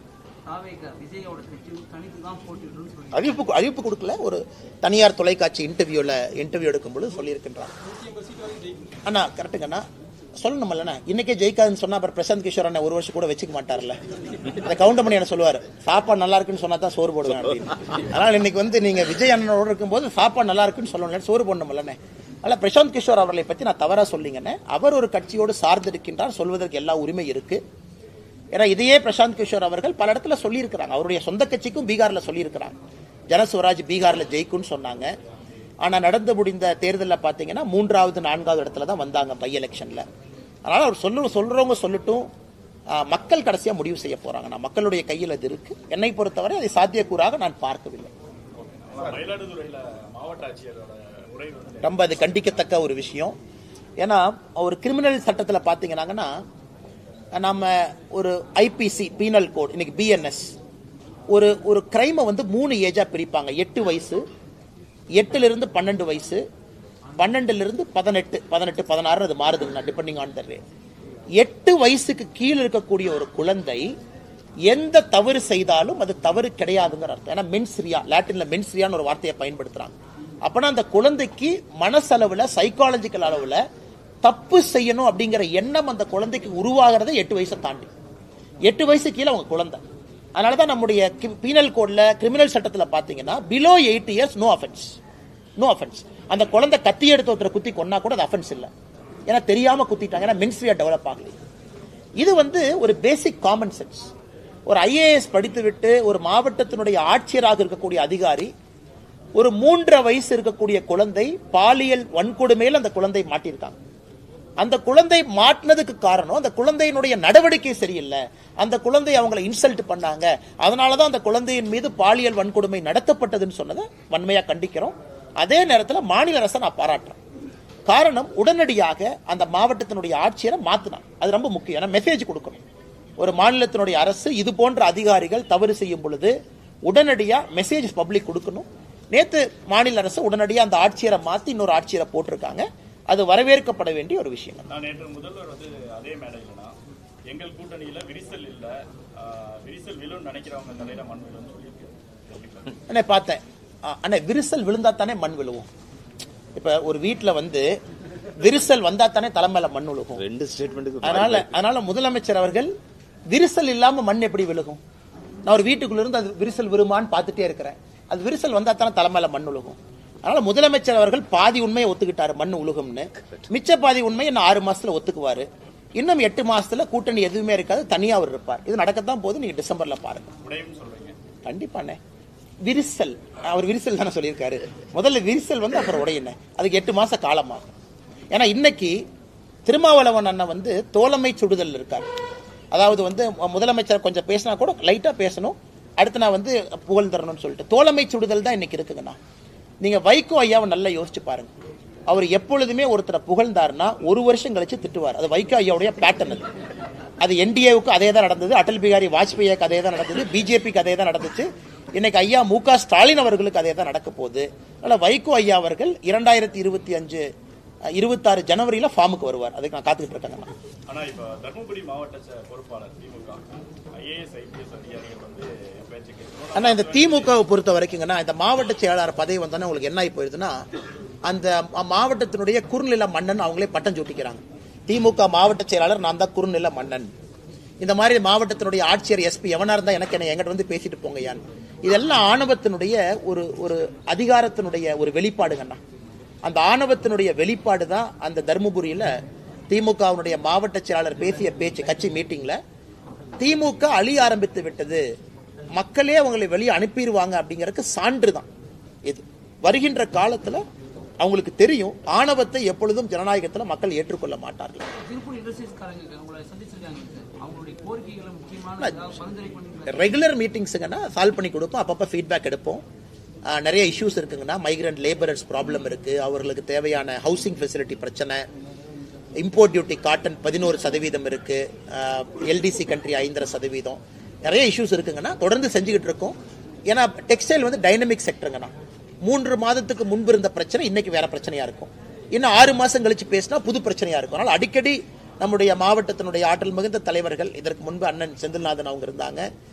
விஜயோட கட்சி தனித்து தான் போட்டியிடுன்னு சொல்லி அறிவிப்பு கொடுக்கல. ஒரு தனியார் தொலைக்காட்சி இன்டர்வியூ எடுக்கும்போது சொல்லியிருக்கின்றார். அண்ணா கரெக்டுங்கண்ணா, சொல்லணும்லண்ணா. இன்னைக்கே ஜெயிக்காதுன்னு சொன்னா அப்புறம் பிரசாந்த் கிஷோர் அண்ணா ஒரு வருஷம் கூட வச்சுக்க மாட்டார்ல. அதை கவுண்ட் பண்ணி என்ன சொல்லுவார், சாப்பாடு நல்லா இருக்குன்னு சொன்னா தான் சோறு போடுவேன் அப்படின்னு. அதனால இன்னைக்கு வந்து நீங்க விஜய் அண்ணனோட இருக்கும்போது சாப்பாடு நல்லா இருக்குன்னு சொல்லணும், சோறு போடணும்லண்ணே. அதனால பிரசாந்த் கிஷோர் அவர்களை பத்தி நான் தவறா சொல்லிங்கண்ணே. அவர் ஒரு கட்சியோடு சார்ந்திருக்கின்றார், சொல்வதற்கு எல்லா உரிமை இருக்கு. ஏன்னா இதையே பிரசாந்த் கிஷோர் அவர்கள் பல இடத்துல சொல்லியிருக்கிறாங்க. அவருடைய சொந்த கட்சிக்கும் பீகார்ல சொல்லியிருக்கிறாங்க, ஜனசுவராஜ் பீகார்ல ஜெயிக்கும்னு சொன்னாங்க. ஆனா நடந்து முடிந்த தேர்தலில் பாத்தீங்கன்னா 3வது 4வது இடத்துல தான் வந்தாங்க பை எலெக்ஷன்ல. அதனால அவர் சொல்றவங்க சொல்லட்டும், மக்கள் கடைசியா முடிவு செய்ய போறாங்க. நான் மக்களுடைய கையில் அது இருக்கு. என்னை பொறுத்தவரை அதை சாத்தியக்கூறாக நான் பார்க்கவில்லை. ரொம்ப அது கண்டிக்கத்தக்க ஒரு விஷயம். ஏன்னா ஒரு கிரிமினல் சட்டத்தில் பாத்தீங்கன்னா நம்ம ஒரு ஐபிசி பீனல் கோட் இன்னைக்கு பிஎன்எஸ் ஒரு கிரைமை வந்து 3 ஏஜா பிரிப்பாங்க. 8 வயசு, 8 இருந்து 12 வயசு, 12 இருந்து 18, 16 அது மாறுதுங்கண்ணா டிபெண்டிங் ஆன் த ரேட். 8 வயசுக்கு கீழே இருக்கக்கூடிய ஒரு குழந்தை எந்த தவறு செய்தாலும் அது தவறு கிடையாதுங்கிற அர்த்தம். ஏன்னா மென்ஸ்ரியா, லாட்டின்ல மென்ஸ்ரியான்னு ஒரு வார்த்தையை பயன்படுத்துறாங்க. அப்பனா அந்த குழந்தைக்கு மனசளவுல சைக்காலஜிக்கல் அளவுல தப்பு செய்யணும் அப்படிங்கிற எண்ணம் அந்த குழந்தைக்கு உருவாகிறத 8 வயசை தாண்டி. 8 வயசு கீழே அவங்க குழந்தை. அதனாலதான் நம்முடைய பீனல் கோட்ல கிரிமினல் சட்டத்துல பாத்தீங்கன்னா பிலோ 8 இயர்ஸ் நோ அஃபென்ஸ். அந்த குழந்தை கத்தி எடுத்து ஒருத்தரை குத்தி கொன்னா கூட அது அஃபென்ஸ் இல்லை. ஏன்னா தெரியாம குத்திட்டாங்க, ஏன்னா மென்ஸ்ரியா டெவலப் ஆகல. இது வந்து ஒரு பேசிக் காமன் சென்ஸ். ஒரு IAS படித்து விட்டு ஒரு மாவட்டத்தினுடைய ஆட்சியராக இருக்கக்கூடிய அதிகாரி ஒரு 3.5 வயசு இருக்கக்கூடிய குழந்தை பாலியல் வன்கொடுமையில் அந்த குழந்தை மாட்டியிருக்காங்க. அந்த குழந்தை மாட்டினதுக்கு காரணம் அந்த குழந்தையினுடைய நடவடிக்கை சரியில்லை, அந்த குழந்தை அவங்களை இன்சல்ட் பண்ணாங்க, அதனாலதான் அந்த குழந்தையின் மீது பாலியல் வன்கொடுமை நடத்தப்பட்டதுன்னு சொன்னதை வன்மையா கண்டிக்கிறோம். அதே நேரத்தில் மாநில அரசை நான் பாராட்டுறேன். காரணம் உடனடியாக அந்த மாவட்டத்தினுடைய ஆட்சியரை மாத்தினாங்க. அது ரொம்ப முக்கியம். ஏன்னா மெசேஜ் கொடுக்கணும். ஒரு மாநிலத்தினுடைய அரசு இது போன்ற அதிகாரிகள் தவறு செய்யும் பொழுது உடனடியா மெசேஜ் பப்ளிக் கொடுக்கணும். நேத்து மாநில அரசு உடனடியா அந்த ஆட்சியரை மாத்தி இன்னொரு ஆட்சியரை போட்டிருக்காங்க. அது வரவேற்கப்பட வேண்டிய ஒரு விஷயம். நான் நேற்று முதல்வர் வந்து அதே மேடையிலனா எங்கள் கூட்டணியில விரிசல் இல்ல, விரிசல் விழுன்னு நினைக்கிறவங்க தலையில மண் விழுன்னு சொல்லியிருக்கேன். அண்ணே பார்த்தேன் அண்ணே, விரிசல் விழுந்தா தானே மண் விழுவும். இப்ப ஒரு வீட்டுல வந்து விரிசல் வந்தா தானே தலைமையில மண் விழுகும். 2 ஸ்டேட்மெண்ட். அதனால முதலமைச்சர் அவர்கள் விரிசல் இல்லாம மண் எப்படி விழுகும்? நான் ஒரு வீட்டுக்குள்ள இருந்து அது விரிசல் விழுமான்னு பார்த்துட்டே இருக்கிறேன். அது விரிசல் வந்தா தானே தலைமையில மண் விழுகும். அதனால முதலமைச்சர் அவர்கள் பாதி உண்மையை ஒத்துக்கிட்டாரு மண் உலகம்னு. மிச்ச பாதி உண்மையை இன்னும் 6 மாசத்துல ஒத்துக்குவாரு. இன்னும் 8 மாசத்துல கூட்டணி எதுவுமே இருக்காது, தனியா அவர் இருப்பார். இது நடக்கத்தான் போது, நீங்க டிசம்பர்ல பாருங்க. கண்டிப்பாண்ணே. விரிசல் அவர் விரிசல் தானே சொல்லியிருக்காரு. முதல்ல விரிசல் வந்து அப்புறம் உடையின, அதுக்கு 8 மாச காலமாகும். ஏன்னா இன்னைக்கு திருமாவளவன் அண்ணன் வந்து தோழமை சுடுதல் இருக்காரு. அதாவது வந்து முதலமைச்சர் கொஞ்சம் பேசினா கூட லைட்டா பேசணும், அடுத்து நான் வந்து புகழ் தரணும்னு சொல்லிட்டு தோழமை சுடுதல் தான் இன்னைக்கு இருக்குங்கண்ணா. நீங்க வைகோ ஐயாவை நல்லா யோசிச்சு பாருங்க. அவர் எப்பொழுதுமே ஒருத்தரை புகழ்ந்தாருன்னா ஒரு வருஷம் கழிச்சு திட்டுவார். அது வைகோ ஐயாவுடைய பேட்டர்ன். அது என்டிஏவுக்கு அதே தான் நடந்தது, அடல் பிகாரி வாஜ்பேயிக்கு அதே தான் நடந்தது, பிஜேபிக்கு அதே தான் நடந்துச்சு, இன்னைக்கு ஐயா மு.க. ஸ்டாலின் அவர்களுக்கு அதே தான் நடக்க போகுது. அதனால வைகோ ஐயா அவர்கள் 2025-26 ஜனவரியில ஃபார்முக்கு வருவார். அதுக்கு நான் காத்துக்கிட்டு இருக்கேன். ஆனா இப்ப தர்மபுரி மாவட்ட பொறுப்பாளர் திமுக ஐஏஎஸ் ஐபிஎஸ் அதிகாரிகள் வந்து பேச்சுக்கு ஆனா இந்த திமுகவை பொறுத்த வரைக்குங்கன்னா இந்த மாவட்ட செயலாளர் பதவி வந்தோன்னா உங்களுக்கு என்ன ஆகி போயிருதுன்னா அந்த மாவட்டத்தினுடைய குறுநில மன்னன் அவங்களே பட்டம் சூட்டிக்கிறாங்க. திமுக மாவட்ட செயலாளர் நான் தான் குறுநில மன்னன். இந்த மாதிரி மாவட்டத்தினுடைய ஆட்சியர் எஸ்பி எவனா இருந்தா எனக்கு என்ன எங்கிட்ட வந்து பேசிட்டு போங்கயான்னு. இதெல்லாம் ஆணவத்தினுடைய ஒரு அதிகாரத்தினுடைய ஒரு வெளிப்பாடுங்கண்ணா. அந்த ஆணவத்தினுடைய வெளிப்பாடு தான் அந்த தர்மபுரியில திமுகவுடைய மாவட்ட செயலாளர் பேசிய பேச்சு கட்சி மீட்டிங்ல திமுக அழிய ஆரம்பித்து விட்டது, மக்களே அவங்களை வெளியே அனுப்பிடுவாங்க அப்படிங்கறதுக்கு சான்று தான் இது. வருகின்ற காலத்துல அவங்களுக்கு தெரியும் ஆணவத்தை எப்பொழுதும் ஜனநாயகத்தில் மக்கள் ஏற்றுக்கொள்ள மாட்டார்கள். திருப்பூர் இண்டஸ்ட்ரீஸ்காரங்க உங்களை சந்திச்சிருக்காங்க சார். அவங்களுடைய கோரிக்கைகளை முக்கியமான பரிந்துரை பண்ணி ரெகுலர் மீட்டிங்ஸுங்கன்னா சால்வ் பண்ணி கொடுப்போம். அப்பப்போ ஃபீட்பேக் எடுப்போம். நிறைய இஷ்யூஸ் இருக்குங்கன்னா மைக்ரண்ட் லேபரர்ஸ் ப்ராப்ளம் இருக்கு, அவர்களுக்கு தேவையான ஹவுசிங் ஃபெசிலிட்டி பிரச்சனை, இம்போர்ட் டியூட்டி காட்டன் 11% இருக்கு, எல்டிசி கண்ட்ரி 5.5%, நிறைய இஷ்யூஸ் இருக்குங்கன்னா தொடர்ந்து செஞ்சுக்கிட்டு இருக்கோம். ஏன்னா டெக்ஸ்டைல் வந்து டைனமிக் செக்டருங்கண்ணா. 3 மாதத்துக்கு முன்பு இருந்த பிரச்சனை இன்னைக்கு வேற பிரச்சனையா இருக்கும், இன்னும் 6 மாசம் கழிச்சு பேசினா புது பிரச்சனையா இருக்கும். அதனால அடிக்கடி நம்முடைய மாவட்டத்தினுடைய ஆற்றல் மிகுந்த தலைவர்கள், இதற்கு முன்பு அண்ணன் செந்தில்நாதன் அவங்க இருந்தாங்க,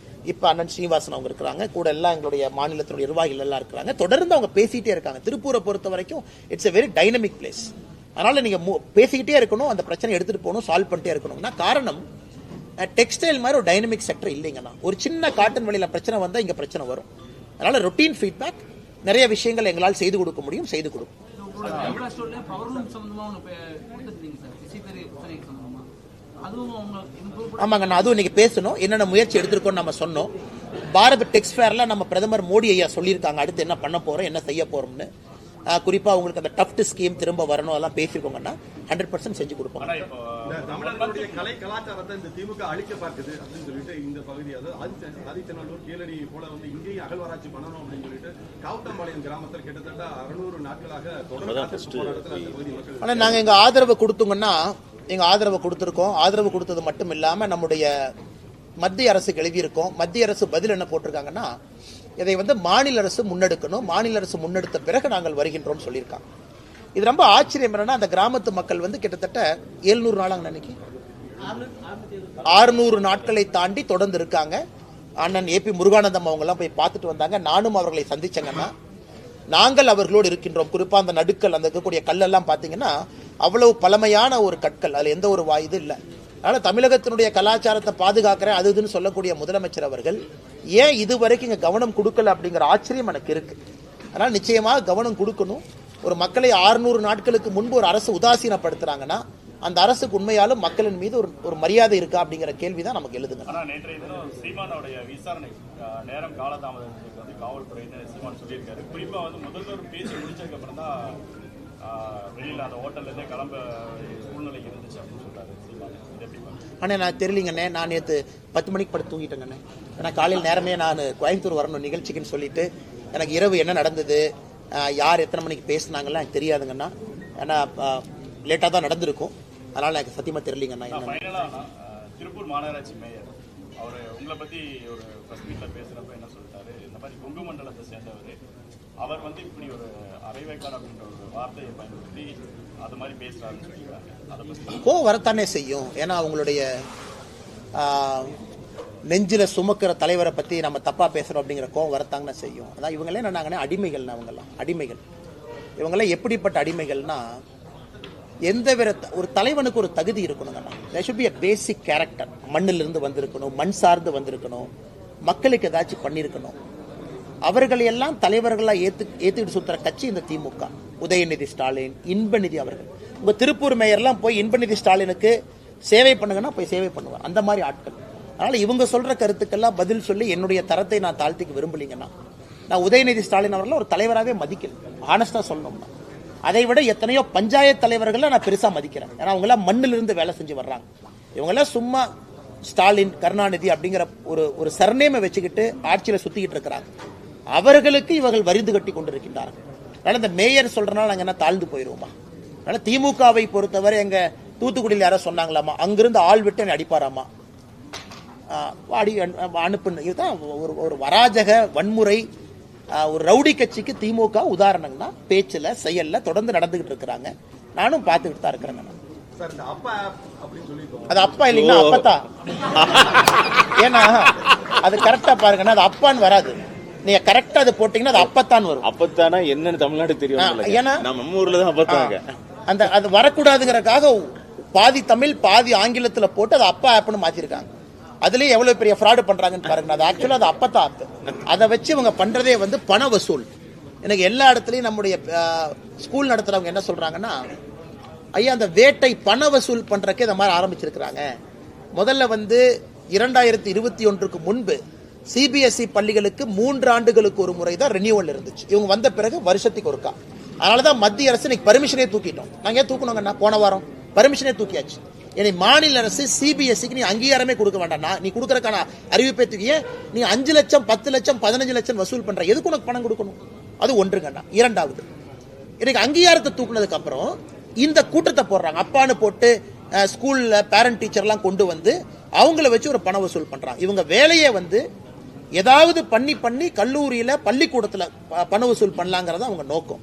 இப்ப அண்ணன் ஸ்ரீனிவாசன் அவங்க இருக்கிறாங்க, கூட எல்லாம் எங்களுடைய மாநிலத்தினுடைய நிர்வாகிகள் எல்லாம் இருக்கிறாங்க, தொடர்ந்து அவங்க பேசிட்டே இருக்காங்க. திருப்பூரை பொறுத்த வரைக்கும் it's a very dynamic place. அதனால நீங்க பேசிக்கிட்டே இருக்கணும், அந்த பிரச்சனை எடுத்துட்டு போகணும், சால்வ் பண்ணிட்டே இருக்கணும்னா காரணம் டெக்ஸ்டைல் மாதிரி ஒரு டைனமிக் செக்டர் இல்லைங்கண்ணா. ஒரு சின்ன காட்டன் வெளியில பிரச்சனை வந்தா இங்க பிரச்சனை வரும். அதனால ரொட்டீன் ஃபீட்பேக், நிறைய விஷயங்கள் எங்களால் செய்து கொடுக்க முடியும், செய்து கொடுக்கும். ஆமாங்கண்ணா, அதுவும் இன்னைக்கு பேசணும், என்னென்ன முயற்சி எடுத்திருக்கோம் நம்ம சொன்னோம். பாரத் டெக்ஸ் ஃபேர்ல நம்ம பிரதமர் மோடி ஐயா சொல்லியிருக்காங்க அடுத்து என்ன பண்ண போறோம், என்ன செய்ய போறோம்னு. குறிப்பா உங்களுக்கு அந்த டஃப்ட் ஸ்கீம் திரும்ப வரணும், அதெல்லாம் பேசிருக்கோங்கன்னா 100% செஞ்சு கொடுப்போம். தமிழர்களுடைய கலை கலாச்சாரத்தை இந்த திமுக அழிக்க பார்க்குது அப்படின்னு சொல்லிட்டு இந்த பகுதி, அதாவது ஆதித்தநல்லூர் கீழடி போல வந்து இங்கேயும் அகழ்வாராய்ச்சி பண்ணணும் அப்படின்னு சொல்லிட்டு காவுத்தம்பாளையம் கிராமத்தில் கிட்டத்தட்ட 600 நாட்களாக தொடர்ந்து போராட்டத்தில் அந்த பகுதி மக்கள். ஆனா நாங்க எங்க ஆதரவு கொடுத்தோங்கன்னா எங்க ஆதரவு கொடுத்திருக்கோம். ஆதரவு கொடுத்தது மட்டும் இல்லாம நம்முடைய மத்திய அரசுக்கு எழுதியிருக்கோம். மத்திய அரசு பதில் என்ன போட்டிருக்காங்கன்னா இதை வந்து மாநில அரசு முன்னெடுக்கணும், மாநில அரசு முன்னெடுத்த பிறகு நாங்கள் வருகின்றோம் சொல்லியிருக்காங்க. இது ரொம்ப ஆச்சரியம் என்னன்னா அந்த கிராமத்து மக்கள் வந்து கிட்டத்தட்ட 700 நாளாங்க அன்னைக்கு 600 நாட்களை தாண்டி தொடர்ந்து இருக்காங்க. அண்ணன் ஏபி முருகானந்தம் அவங்க எல்லாம் போய் பார்த்துட்டு வந்தாங்க, நானும் அவர்களை சந்திச்சேங்கன்னா. நாங்கள் அவர்களோடு இருக்கின்றோம். குறிப்பா அந்த நடுக்கல், அந்த இருக்கக்கூடிய கல்லெல்லாம் பாத்தீங்கன்னா அவ்வளவு பழமையான ஒரு கற்கள், அதுல எந்த ஒரு இது இல்லை. அதனால தமிழகத்தினுடைய கலாச்சாரத்தை பாதுகாக்கிறேன் அது இதுன்னு சொல்லக்கூடிய முதலமைச்சர் அவர்கள் ஏன் இதுவரைக்கும் இங்க கவனம் கொடுக்கல அப்படிங்கிற ஆச்சரியம் எனக்கு இருக்கு. அதனால நிச்சயமாக கவனம் கொடுக்கணும். ஒரு மக்களை 600 நாட்களுக்கு முன்பு ஒரு அரசு உதாசீனப்படுத்துறாங்கன்னா அந்த அரசுக்கு உண்மையாலும் மக்களின் மீது ஒரு மரியாதை இருக்கா அப்படிங்கிற கேள்விதான் நமக்கு எழுதுங்க. ஆனா நேற்றைய தினம் சீமானுடைய விசாரணை நேரம் காலதாமதத்துக்கு வந்து காவல்துறை சீமான் சொல்லியிருக்காரு. குறிப்பா வந்து முதல்வர் பேசி முடிச்சதுக்கு அப்புறம் தான் வெளியில அந்த ஹோட்டல்ல இருந்தே கிளம்ப சூழ்நிலை இருந்துச்சு அப்படின்னு சொல்றாரு சீமான். அண்ணே நான் தெரியலங்கண்ணே, நான் நேற்று 10 மணிக்கு படுத்து தூங்கிட்டேங்கண்ணே. ஏன்னா காலையில் நேரமே நான் கோயம்புத்தூர் வரணும் நிகழ்ச்சிக்குன்னு சொல்லிட்டு எனக்கு இரவு என்ன நடந்தது, யார் எத்தனை மணிக்கு பேசினாங்கலாம் எனக்கு தெரியாதுங்கண்ணா. ஏன்னா லேட்டாக தான் நடந்திருக்கும், அதனால எனக்கு சத்தியமா தெரியலங்கண்ணா. திருப்பூர் மாநகராட்சி மேயர் அவர் உங்களை பத்தி ஒரு ஃபர்ஸ்ட் மீட்ல பேசுறப்ப என்ன சொல்லிட்டாரு, இந்த மாதிரி கொங்கு மண்டலத்தை சேர்ந்தவர், அவர் வந்து இப்படி ஒரு அரைவேக்கார் அப்படின்ற ஒரு வார்த்தையை பயன்படுத்தி அது மாதிரி பேசுறாருன்னு சொல்லியிருக்காங்க. அதை பத்தி கோவம் வரத்தானே செய்யும். ஏன்னா அவங்களுடைய நெஞ்சில சுமக்கிற தலைவரை பத்தி நம்ம தப்பா பேசுறோம் அப்படிங்கிற கோவம் வரத்தாங்கன்னு செய்யும். அதான் இவங்களே என்னன்னா அடிமைகள், அவங்கெல்லாம் அடிமைகள். இவங்கெல்லாம் எப்படிப்பட்ட அடிமைகள்னா எந்த வித ஒரு தலைவனுக்கு ஒரு தகுதி இருக்கணுங்கண்ணா. there should be a basic character. மண்ணிலிருந்து வந்திருக்கணும், மண் சார்ந்து வந்திருக்கணும், மக்களுக்கு ஏதாச்சும் பண்ணியிருக்கணும். அவர்களை எல்லாம் தலைவர்களா ஏத்துக்கிட்டு சுத்துற கட்சி இந்த திமுக. உதயநிதி ஸ்டாலின், இன்பநிதி அவர்கள். உங்க திருப்பூர் மேயர்லாம் போய் இன்பநிதி ஸ்டாலினுக்கு சேவை பண்ணுங்கன்னா போய் சேவை பண்ணுவார், அந்த மாதிரி ஆட்கள். அதனால இவங்க சொல்ற கருத்துக்கெல்லாம் பதில் சொல்லி என்னுடைய தரத்தை நான் தாழ்த்திக்க விரும்பலீங்கன்னா நான் உதயநிதி ஸ்டாலின் அவர்கள் ஒரு தலைவராகவே மதிக்கல. ஆனஸ்டா சொல்லணும்னா அதை விட எத்தனையோ பஞ்சாயத்து தலைவர்களை நான் பெருசா மதிக்கிறேன். ஏன்னா அவங்க எல்லாம் மண்ணிலிருந்து வேலை செஞ்சு வர்றாங்க. இவங்க எல்லாம் சும்மா ஸ்டாலின், கருணாநிதி அப்படிங்கிற ஒரு சர்நேமை வச்சுக்கிட்டு ஆட்சியில சுத்திக்கிட்டு இருக்கிறாங்க. அவர்களுக்கு இவர்கள் வரிந்து கட்டி கொண்டிருக்கின்றார்கள். அதனால இந்த மேயர் சொல்றதுனால நாங்க என்ன தாழ்ந்து போயிருவோமா? அதனால திமுகவை பொறுத்தவரை எங்க தூத்துக்குடியில் யாரோ சொன்னாங்களாமா, அங்கிருந்து ஆள் விட்டு என்னை அடிப்பாராமா, அனுப்புன்னு. இதுதான் ஒரு வராஜக வன்முறை, ஒரு ரவுடி கட்சிக்கு திமுக உதாரணம்னா பேச்சுல செயல்ல தொடர்ந்து நடந்துகிட்டு இருக்கிறாங்க. நானும் பார்த்துக்கிட்டு தான் இருக்கிறேங்க. அது அப்பா இல்லைங்களா, அப்பத்தா. ஏன்னா அது கரெக்டா பாருங்கன்னா அது அப்பான்னு வராது, நீங்க கரெக்டா அது போட்டீங்கன்னா அது அப்பத்தான் வரும். அப்பத்தானா என்னன்னு தமிழ்நாடு தெரியும். ஏன்னா நம்ம ஊர்ல தான் அப்பத்தாங்க. அந்த அது வரக்கூடாதுங்கிறதுக்காக பாதி தமிழ் பாதி ஆங்கிலத்துல போட்டு அது அப்பா ஆப்னு மாத்திருக்காங்க. அதுலயே எவ்வளவு பெரிய ஃப்ராடு பண்றாங்கன்னு பாருங்க. அது ஆக்சுவலா அது அப்பத்தா ஆப். அதை வச்சு இவங்க பண்றதே வந்து பண வசூல். எனக்கு எல்லா இடத்துலயும் நம்முடைய ஸ்கூல் நடத்துறவங்க என்ன சொல்றாங்கன்னா, ஐயா அந்த வேட்டை பண வசூல் பண்றதுக்கே இந்த மாதிரி ஆரம்பிச்சிருக்கிறாங்க. முதல்ல வந்து 2021க்கு முன்பு சிபிஎஸ்இ பள்ளிகளுக்கு 3 ஆண்டுகளுக்கு ஒரு முறை தான் ரெனியூவல் இருந்துச்சு. இவங்க வந்த பிறகு வருஷத்துக்கு ஒருக்கா. அதனாலதான் மத்திய அரசு இன்னைக்கு பர்மிஷனே தூக்கிட்டோம். நாங்க ஏன் தூக்கணுங்கன்னா போன வாரம் பர்மிஷனே தூக்கியாச்சு. இனி மாநில அரசு சிபிஎஸ்இக்கு நீ அங்கீகாரமே கொடுக்க வேண்டாம், நீ கொடுக்கறதுக்கான அறிவிப்பை தூக்கிய நீ 5 லட்சம் 10 லட்சம் 15 லட்சம் வசூல் பண்ற, எதுக்கு உனக்கு பணம் கொடுக்கணும்? அது ஒன்றுங்கண்ணா. இரண்டாவது, இன்னைக்கு அங்கீகாரத்தை தூக்குனதுக்கு அப்புறம் இந்த கூட்டத்தை போடுறாங்க. அப்பான்னு போட்டு ஸ்கூல்ல பேரண்ட் டீச்சர்லாம் கொண்டு வந்து அவங்கள வச்சு ஒரு பண வசூல் பண்றாங்க. இவங்க வேலையை வந்து ஏதாவது பண்ணி கல்லூரியில பள்ளிக்கூடத்துல பண வசூல் பண்ணலாங்கிறத அவங்க நோக்கம்.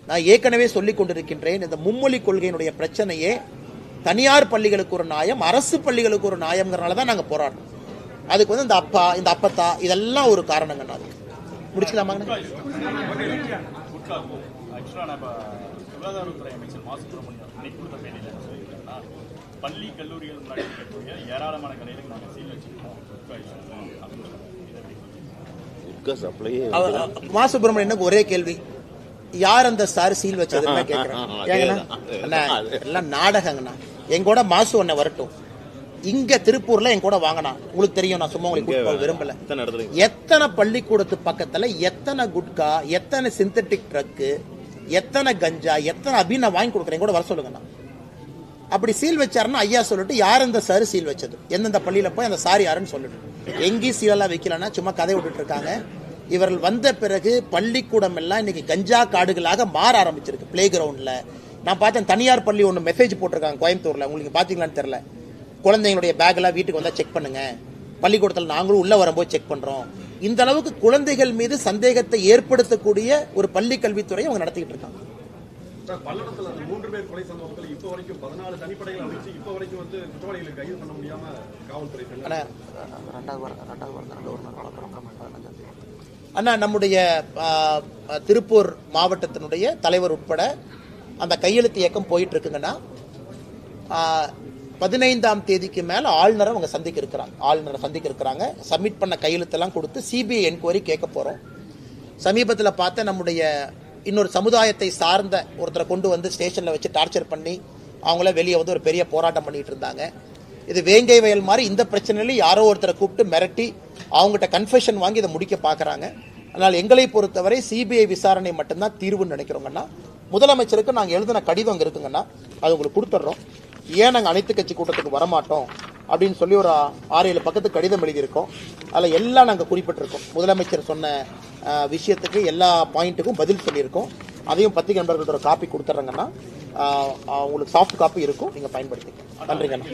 நான் ஏற்கனவே சொல்லிக் கொண்டிருக்கின்றேன், இந்த மும்மொழி கொள்கையினுடைய பிரச்சனையே தனியார் பள்ளிகளுக்கு ஒரு நியாயம், அரசு பள்ளிகளுக்கு ஒரு நியாயம்ங்கிறனால தான் நாங்க போராடுறோம். அதுக்கு வந்து இந்த அப்பா இந்த அப்பத்தா இதெல்லாம் ஒரு காரணங்கண்ணா. அதுக்கு முடிச்சுக்கலாமா? சுகாதாரத்துறை அமைச்சர் மா சுப்பிரமணியன் இன்னைக்கு கொடுத்த பேட்டியில் என்ன சொல்லியிருக்காருன்னா, பள்ளி கல்லூரிகள் முன்னாடி இருக்கக்கூடிய ஏராளமான கடைகளுக்கு நாங்கள் சீல் வச்சிருக்கோம். மா சுப்பிரமணியனுக்கு ஒரே கேள்வி, யார் அந்த சார் சீல் வச்சதுன்னு கேட்கிறேன். எல்லாம் நாடகங்கண்ணா. எங்கூட மாசு ஒன்ன வரட்டும், இங்க திருப்பூர்ல என் கூட வாங்கினா உங்களுக்கு தெரியும். நான் சும்மா உங்களுக்கு விரும்பல. எத்தனை பள்ளிக்கூடத்து பக்கத்துல எத்தனை குட்கா, எத்தனை சிந்தட்டிக் ட்ரக்கு, எத்தனை கஞ்சா, எத்தனை அபின் வாங்கி கொடுக்குறேன் கூட வர சொல்லுங்கண்ணா. அப்படி சீல் வச்சாருன்னா ஐயா சொல்லிட்டு யார் அந்த சார் சீல் வச்சது, எந்தெந்த பள்ளியில போய் அந்த சார் யாருன்னு சொல்லிட்டு. எங்கேயும் சீலெல்லாம் வைக்கலன்னா சும்மா கதை விட்டுட்டு இருக்காங்க. இவர்கள் வந்த பிறகு பள்ளிக்கூடம் எல்லாம் இன்னைக்கு கஞ்சா காடுகளாக மாற ஆரம்பிச்சிருக்கு. பிளே கிரவுண்ட்ல நான் பார்த்தேன், தனியார் பள்ளி ஒன்று மெசேஜ் போட்டிருக்காங்க கோயம்புத்தூர்ல, உங்களுக்கு பாத்தீங்களான்னு தெரியல. குழந்தைங்களுடைய பேக் எல்லாம் வீட்டுக்கு வந்தா செக் பண்ணுங்க, பள்ளிக்கூடத்தில் நாங்களும் உள்ள வரும்போது செக் பண்றோம். இந்த அளவுக்கு குழந்தைகள் மீது சந்தேகத்தை ஏற்படுத்தக்கூடிய ஒரு பள்ளி கல்வித்துறையை அவங்க நடத்திட்டு இருக்காங்க. பல்லடத்துல 3 பேர் கொலை சம்பவத்தில் இப்ப வரைக்கும் 14 தனிப்படைகள் அமைச்சு இப்ப வரைக்கும் வந்து குற்றவாளிகளை கைது பண்ண முடியாம காவல்துறை. அண்ணா, நம்முடைய திருப்பூர் மாவட்டத்தினுடைய தலைவர் உட்பட அந்த கையெழுத்து இயக்கம் போயிட்டு இருக்குங்கன்னா, 15ஆம் தேதிக்கு மேல ஆளுநரை அவங்க சந்திக்க இருக்கிறாங்க. சப்மிட் பண்ண கையெழுத்தெல்லாம் கொடுத்து சிபிஐ என்கொயரி கேட்க போறோம். சமீபத்தில் பார்த்த நம்முடைய இன்னொரு சமுதாயத்தை சார்ந்த ஒருத்தரை கொண்டு வந்து ஸ்டேஷன்ல வச்சு டார்ச்சர் பண்ணி அவங்கள வெளியே வந்து ஒரு பெரிய போராட்டம் பண்ணிட்டு இருந்தாங்க. இது வேங்கை வயல் மாதிரி இந்த பிரச்சனையில யாரோ ஒருத்தரை கூப்பிட்டு மிரட்டி அவங்ககிட்ட கன்ஃபெஷன் வாங்கி இதை முடிக்க பாக்குறாங்க. அதனால் எங்களை பொறுத்தவரை சிபிஐ விசாரணை மட்டும்தான் தீர்வுன்னு நினைக்கிறோங்கன்னா. முதலமைச்சருக்கு நாங்கள் எழுதின கடிதம் அங்கே இருக்குங்கன்னா அது உங்களுக்கு கொடுத்துட்றோம். ஏன் நாங்கள் அனைத்து கட்சி கூட்டத்துக்கு வரமாட்டோம் அப்படின்னு சொல்லி ஒரு 6-7 பக்கத்துக்கு கடிதம் எழுதியிருக்கோம். அதில் எல்லாம் நாங்கள் குறிப்பிட்டிருக்கோம். முதலமைச்சர் சொன்ன விஷயத்துக்கு எல்லா பாயிண்ட்டுக்கும் பதில் சொல்லியிருக்கோம். அதையும் பத்திரிகை நண்பர்களோட ஒரு காப்பி கொடுத்துட்றாங்கன்னா உங்களுக்கு சாஃப்ட் காப்பி இருக்கும், நீங்க பயன்படுத்திக்கலாம். நன்றிங்கண்ணா.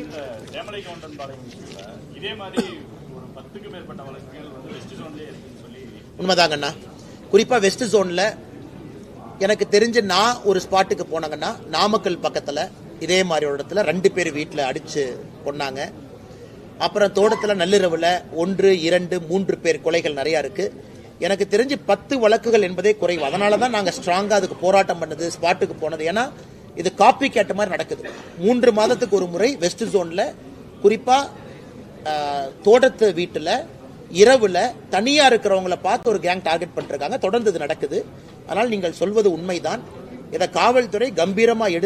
உண்மைதாங்கண்ணா. குறிப்பா வெஸ்ட் ஜோன்ல எனக்கு தெரிஞ்சு நான் ஒரு ஸ்பாட்டுக்கு போனாங்கன்னா, நாமக்கல் பக்கத்துல இதே மாதிரி ஒரு இடத்துல 2 பேர் வீட்டில் அடிச்சு கொண்டாங்க. அப்புறம் தோட்டத்துல நள்ளிரவுல 1, 2, 3 பேர் கொலைகள் நிறைய இருக்கு. எனக்கு தெரிஞ்சு 10 வழக்குகள் என்பதே குறைவு. அதனாலதான் நாங்க ஸ்ட்ராங்கா அதுக்கு போராட்டம் பண்ணது, ஸ்பாட்டுக்கு போனது. ஏன்னா இது காப்பி கேட்ட மாதிரி நடக்குது. 3 மாதத்துக்கு ஒரு முறை வெஸ்ட் ஜோன்ல குறிப்பா தோட்டத்து வீட்டுல இரவுல தனியா இருக்கிறவங்களை பார்த்து ஒரு கேங் டார்கெட் பண்ணிருக்காங்க. தொடர்ந்து இது நடக்குது. அதனால் நீங்கள் சொல்வது உண்மைதான். இதை காவல்துறை கம்பீரமா